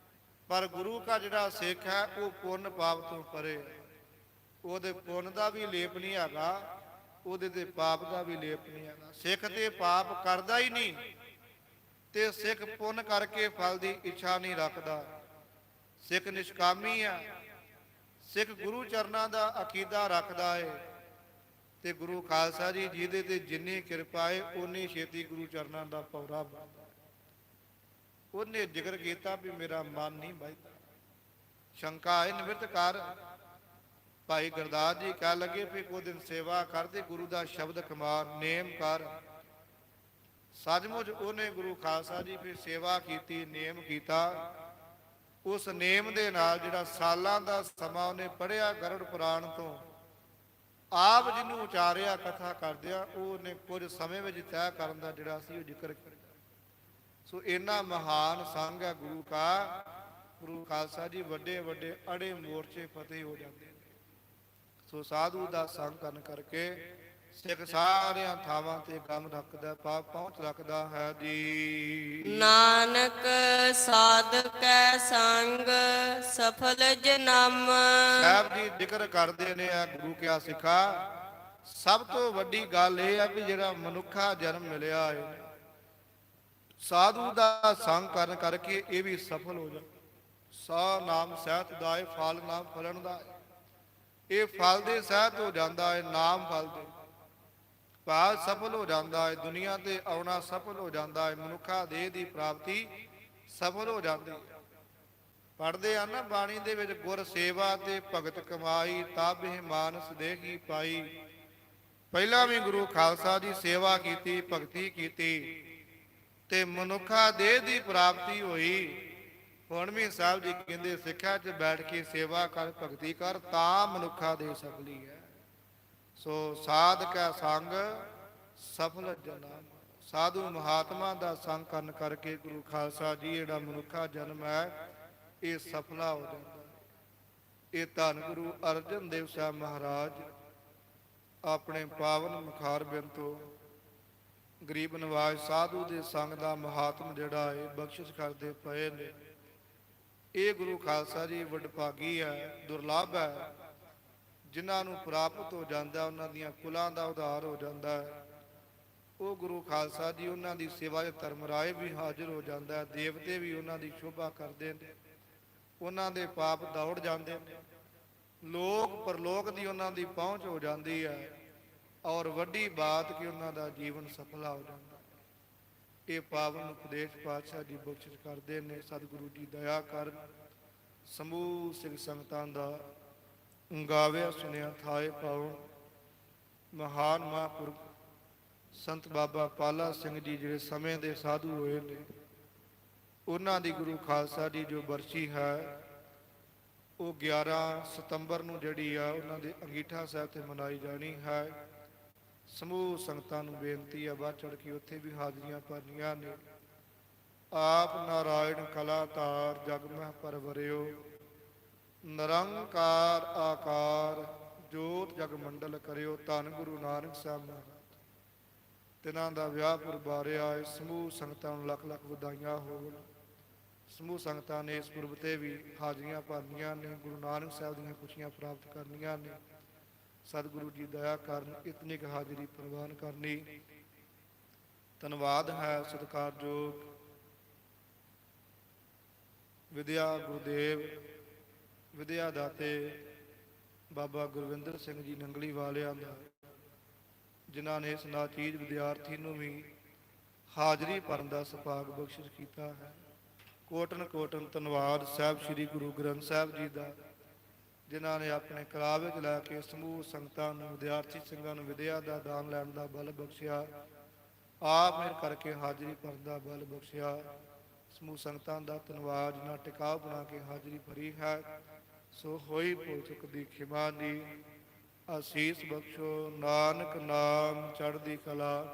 S1: ਪਰ ਗੁਰੂ ਦਾ ਜਿਹੜਾ ਸਿੱਖ ਹੈ ਉਹ ਪੁੰਨ ਪਾਪ ਤੋਂ ਪਰੇ ਹੈ। ਉਹਦੇ ਪੁੰਨ ਦਾ ਵੀ ਲੇਪ ਨਹੀਂ ਹੈਗਾ, ਉਹਦੇ ਤੇ ਪਾਪ ਦਾ ਵੀ ਲੇਪ ਨਹੀਂ ਹੈਗਾ। ਸਿੱਖ ਤੇ ਪਾਪ ਕਰਦਾ ਹੀ ਨਹੀਂ ਤੇ ਸਿੱਖ ਪੁੰਨ ਕਰਕੇ ਫਲ ਦੀ ਇੱਛਾ ਨਹੀਂ ਰੱਖਦਾ। ਸਿੱਖ ਨਿਸ਼ਕਾਮੀ ਆ, ਸਿੱਖ ਗੁਰੂ ਚਰਨਾਂ ਦਾ ਅਕੀਦਾ ਰੱਖਦਾ ਹੈ। ਤੇ ਗੁਰੂ ਖਾਲਸਾ ਜੀ ਜਿਹਦੇ ਤੇ ਜਿੰਨੀ ਕਿਰਪਾ ਹੈ ਉਨੀ ਛੇਤੀ ਗੁਰੂ ਚਰਨਾਂ ਦਾ ਪੌੜਾ ਬਣਦਾ। ਉਹਨੇ ਜ਼ਿਕਰ ਕੀਤਾ ਵੀ ਮੇਰਾ ਮਨ ਨਹੀਂ ਵੱਜਦਾ, ਸ਼ੰਕਾ ਹੈ ਨਿਵਰਤ ਕਰ। ਭਾਈ ਗੁਰਦਾਸ ਜੀ ਕਹਿ ਲੱਗੇ ਵੀ ਕੋਈ ਦਿਨ ਸੇਵਾ ਕਰਦੇ ਗੁਰੂ ਦਾ ਸ਼ਬਦ ਕਮਾਰ ਨੇਮ ਕਰ। ਸੱਚਮੁੱਚ ਉਹਨੇ ਗੁਰੂ ਖਾਲਸਾ ਜੀ ਫਿਰ ਸੇਵਾ ਕੀਤੀ, ਨੇਮ ਕੀਤਾ। ਉਸ ਨੇਮ ਦੇ ਨਾਲ ਜਿਹੜਾ ਸਾਲਾਂ ਦਾ ਸਮਾਂ ਉਹਨੇ ਪੜ੍ਹਿਆ ਗਰੜ ਪੁਰਾਣ ਤੋਂ, ਆਪ ਜਿਹਨੂੰ ਉਚਾਰਿਆ ਕਥਾ ਕਰਦਿਆਂ ਉਹਨੇ ਕੁਝ ਸਮੇਂ ਵਿੱਚ ਤੈਅ ਕਰਨ ਦਾ ਜਿਹੜਾ ਸੀ ਉਹ ਜ਼ਿਕਰ ਕੀਤਾ। ਸੋ ਇੰਨਾ ਮਹਾਨ ਸੰਗ ਹੈ ਗੁਰੂ ਕਾ। ਗੁਰੂ ਖਾਲਸਾ ਜੀ ਵੱਡੇ ਵੱਡੇ ਅੜੇ ਮੋਰਚੇ ਫਤਿਹ ਹੋ ਜਾਂਦੇ ਨੇ। ਸੋ ਸਾਧੂ ਦਾ ਸੰਗ ਕਰਨ ਕਰਕੇ ਸਿੱਖ ਸਾਰਿਆਂ ਥਾਵਾਂ ਤੇ ਕੰਮ ਰੱਖਦਾ, ਪਹੁੰਚ ਰੱਖਦਾ ਹੈ ਜੀ।
S2: ਨਾਨਕ ਸਾਧਕੈ ਸੰਗ ਸਫਲ ਜਨਮ।
S1: ਸਾਹਿਬ ਜੀ ਜ਼ਿਕਰ ਕਰਦੇ ਨੇ ਆ ਗੁਰੂ ਕਿਆ ਸਿੱਖਾ, ਸਭ ਤੋਂ ਵੱਡੀ ਗੱਲ ਇਹ ਆ ਵੀ ਜਿਹੜਾ ਮਨੁੱਖਾ ਜਨਮ ਮਿਲਿਆ ਹੈ, ਸਾਧੂ ਦਾ ਸੰਗ ਕਰਨ ਕਰਕੇ ਇਹ ਵੀ ਸਫਲ ਹੋ ਜਾਂਦਾ। ਸਾ ਨਾਮ ਸਹਿਤ ਦਾਏ, ਫਲ ਨਾਮ ਫਲਣ ਦਾ। ਇਹ ਫਲ ਦੇ ਸਹਿਤ ਹੋ ਜਾਂਦਾ ਹੈ, ਨਾਮ ਫਲ ਦੇ ਭਾਵ ਸਫਲ ਹੋ ਜਾਂਦਾ ਹੈ, ਦੁਨੀਆ ਤੇ ਆਉਣਾ ਸਫਲ ਹੋ ਜਾਂਦਾ ਹੈ, ਮਨੁੱਖਾ ਦੇਹ ਦੀ ਪ੍ਰਾਪਤੀ ਸਫਲ ਹੋ ਜਾਂਦੀ ਹੈ। ਪੜ੍ਹਦੇ ਆ ਨਾ ਬਾਣੀ ਦੇ ਵਿੱਚ, ਗੁਰ ਸੇਵਾ ਤੇ ਭਗਤ ਕਮਾਈ, ਤਾਬਿ ਮਾਨਸ ਦੇਹੀ ਪਾਈ। ਪਹਿਲਾਂ ਵੀ ਗੁਰੂ ਖਾਲਸਾ ਜੀ ਸੇਵਾ ਕੀਤੀ, ਭਗਤੀ ਕੀਤੀ ਤੇ ਮਨੁੱਖਾ ਦੇਹ ਦੀ ਪ੍ਰਾਪਤੀ ਹੋਈ। ਹੁਣ ਵੀ ਸਾਹਿਬ ਜੀ ਕਹਿੰਦੇ ਸਿੱਖਿਆ 'ਚ ਬੈਠ ਕੇ ਸੇਵਾ ਕਰ, ਭਗਤੀ ਕਰ, ਤਾਂ ਮਨੁੱਖਾ ਦੇਹ ਸਫਲੀ ਹੈ। ਸੋ ਸਾਧ ਕੈ ਸੰਗ ਸਫਲ ਜਨਾ। ਸਾਧੂ ਮਹਾਤਮਾ ਦਾ ਸੰਗ ਕਰਨ ਕਰਕੇ ਗੁਰੂ ਖਾਲਸਾ ਜੀ ਜਿਹੜਾ ਮਨੁੱਖਾ ਜਨਮ ਹੈ ਇਹ ਸਫਲਾ ਹੋ ਜਾਂਦਾ। ਇਹ ਧੰਨ ਗੁਰੂ ਅਰਜਨ ਦੇਵ ਸਾਹਿਬ ਮਹਾਰਾਜ ਆਪਣੇ ਪਾਵਨ ਮੁਖਾਰ ਬਿੰਦ ਤੋਂ ਗਰੀਬ ਨਵਾਜ ਸਾਧੂ ਦੇ ਸੰਗ ਦਾ ਮਹਾਤਮ ਜਿਹੜਾ ਹੈ ਬਖਸ਼ਿਸ਼ ਕਰਦੇ ਪਏ ਨੇ। ਇਹ ਗੁਰੂ ਖਾਲਸਾ ਜੀ ਵਡਭਾਗੀ ਹੈ, ਦੁਰਲੱਭ ਹੈ। ਜਿਨ੍ਹਾਂ ਨੂੰ ਪ੍ਰਾਪਤ ਹੋ ਜਾਂਦਾ, ਉਹਨਾਂ ਦੀਆਂ ਕੁਲਾਂ ਦਾ ਉਧਾਰ ਹੋ ਜਾਂਦਾ ਹੈ। ਉਹ ਗੁਰੂ ਖਾਲਸਾ ਜੀ ਉਹਨਾਂ ਦੀ ਸੇਵਾ 'ਚ ਧਰਮਰਾਏ ਵੀ ਹਾਜ਼ਰ ਹੋ ਜਾਂਦਾ ਹੈ, ਦੇਵਤੇ ਵੀ ਉਹਨਾਂ ਦੀ ਸ਼ੋਭਾ ਕਰਦੇ ਨੇ, ਉਹਨਾਂ ਦੇ ਪਾਪ ਦੌੜ ਜਾਂਦੇ ਨੇ, ਲੋਕ ਪਰਲੋਕ ਦੀ ਉਹਨਾਂ ਦੀ ਪਹੁੰਚ ਹੋ ਜਾਂਦੀ ਹੈ। ਔਰ ਵੱਡੀ ਬਾਤ ਕਿ ਉਹਨਾਂ ਦਾ ਜੀਵਨ ਸਫਲਾ ਹੋ ਜਾਂਦਾ। ਇਹ ਪਾਵਨ ਉਪਦੇਸ਼ ਪਾਤਸ਼ਾਹ ਜੀ ਬਖਸ਼ਿਸ਼ ਕਰਦੇ ਨੇ। ਸਤਿਗੁਰੂ ਜੀ ਦਇਆ ਕਰਨ, ਸਮੂਹ ਸਿੰਘ ਸੰਗਤਾਂ ਦਾ ਗਾਵਿਆ ਸੁਣਿਆ ਥਾਏ ਪਾਉਣ। ਮਹਾਨ ਮਹਾਂਪੁਰਖ ਸੰਤ ਬਾਬਾ ਪਾਲਾ ਸਿੰਘ ਜੀ ਜਿਹੜੇ ਸਮੇਂ ਦੇ ਸਾਧੂ ਹੋਏ ਨੇ, ਉਹਨਾਂ ਦੀ ਗੁਰੂ ਖਾਲਸਾ ਜੀ ਜੋ ਬਰਸੀ ਹੈ ਉਹ 11 ਸਤੰਬਰ ਨੂੰ ਜਿਹੜੀ ਆ ਉਹਨਾਂ ਦੇ ਅੰਗੀਠਾ ਸਾਹਿਬ ਤੇ ਮਨਾਈ ਜਾਣੀ ਹੈ। ਸਮੂਹ ਸੰਗਤਾਂ ਨੂੰ ਬੇਨਤੀ ਹੈ ਵੱਧ ਚੜ੍ਹ ਕੇ ਉੱਥੇ ਵੀ ਹਾਜ਼ਰੀਆਂ ਭਰਨੀਆਂ ਨੇ। ਆਪ ਨਾਰਾਇਣ ਕਲਾ ਧਾਰ ਜਗ ਮਹਿ ਪਰਵਰਿਓ, ਨਿਰੰਕਾਰ ਆਕਾਰ ਜੋਤ ਜਗ ਮੰਡਲ ਕਰਿਓ। ਧੰਨ ਗੁਰੂ ਨਾਨਕ ਸਾਹਿਬ ਮਹਾਰਾਜ ਤਿਨਾਂ ਦਾ ਵਿਆਹ ਪੁਰਬ ਆ ਰਿਹਾ ਹੈ। ਸਮੂਹ ਸੰਗਤਾਂ ਨੂੰ ਲੱਖ ਲੱਖ ਵਧਾਈਆਂ ਹੋਣ। ਸਮੂਹ ਸੰਗਤਾਂ ਨੇ ਇਸ ਪੁਰਬ ਤੇ ਵੀ ਹਾਜ਼ਰੀਆਂ ਭਰਨੀਆਂ ਨੇ, ਗੁਰੂ ਨਾਨਕ ਸਾਹਿਬ ਦੀਆਂ ਖੁਸ਼ੀਆਂ ਪ੍ਰਾਪਤ ਕਰਨੀਆਂ ਨੇ। ਸਤਿਗੁਰੂ ਜੀ ਦਇਆ ਕਰਨ, ਇਤਨੀ ਕੁ ਹਾਜ਼ਰੀ ਪ੍ਰਵਾਨ ਕਰਨੀ। ਧੰਨਵਾਦ ਹੈ ਸਤਿਕਾਰਯੋਗ ਵਿਦਿਆ ਗੁਰਦੇਵ ਵਿਦਿਆ ਦਾਤੇ ਬਾਬਾ ਗੁਰਵਿੰਦਰ ਸਿੰਘ ਜੀ ਨੰਗਲੀ ਵਾਲਿਆਂ ਦਾ, ਜਿਨ੍ਹਾਂ ਨੇ ਇਸ ਨਾਚੀਜ਼ ਵਿਦਿਆਰਥੀ ਨੂੰ ਵੀ ਹਾਜ਼ਰੀ ਭਰਨ ਦਾ ਸੁਭਾਗ ਬਖਸ਼ਿਸ਼ ਕੀਤਾ ਹੈ। ਕੋਟਨ ਕੋਟਨ ਧੰਨਵਾਦ ਸਾਹਿਬ ਸ੍ਰੀ ਗੁਰੂ ਗ੍ਰੰਥ ਸਾਹਿਬ ਜੀ ਦਾ, ਜਿਨ੍ਹਾਂ ਨੇ ਆਪਣੇ ਕਲਾ ਵਿੱਚ ਲੈ ਕੇ ਸਮੂਹ ਸੰਗਤਾਂ ਨੂੰ, ਵਿਦਿਆਰਥੀ ਸਿੰਘਾਂ ਨੂੰ ਵਿਦਿਆ ਦਾ ਦਾਨ ਲੈਣ ਦਾ ਬਲ ਬਖਸ਼ਿਆ। ਆਪ ਮਿਹਰ ਕਰਕੇ ਹਾਜ਼ਰੀ ਭਰਨ ਦਾ ਬਲ ਬਖਸ਼ਿਆ। ਸਮੂਹ ਸੰਗਤਾਂ ਦਾ ਧੰਨਵਾਦ ਜਿਨ੍ਹਾਂ ਟਿਕਾਉ ਬਣਾ ਕੇ ਹਾਜ਼ਰੀ ਭਰੀ ਹੈ। ਸੋ ਹੋਈ ਭੁੱਲ ਚੁੱਕ ਦੀ ਖਿਮਾ ਦੀ ਅਸੀਸ ਬਖਸ਼ੋ। ਨਾਨਕ ਨਾਮ ਚੜ੍ਹਦੀ ਕਲਾ,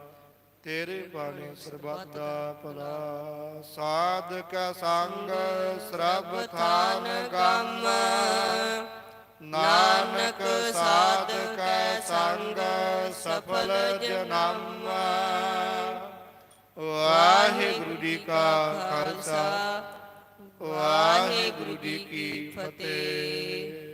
S1: ਤੇਰੇ ਬਾਣੇ ਸਰਬੱਤ ਦਾ ਭਲਾ। ਸਾਧ ਕਾ ਸੰਗ ਸਰਬ ਥਾਨ ਗਮ, ਨਾਨਕ ਸਾਧ ਕਾ ਸੰਗ ਸਫਲ ਜਨਮ। ਵਾਹਿਗੁਰੂ ਜੀ ਕਾ ਖਾਲਸਾ, ਵਾਹਿਗੁਰੂ ਜੀ ਕੀ ਫਤਿਹ।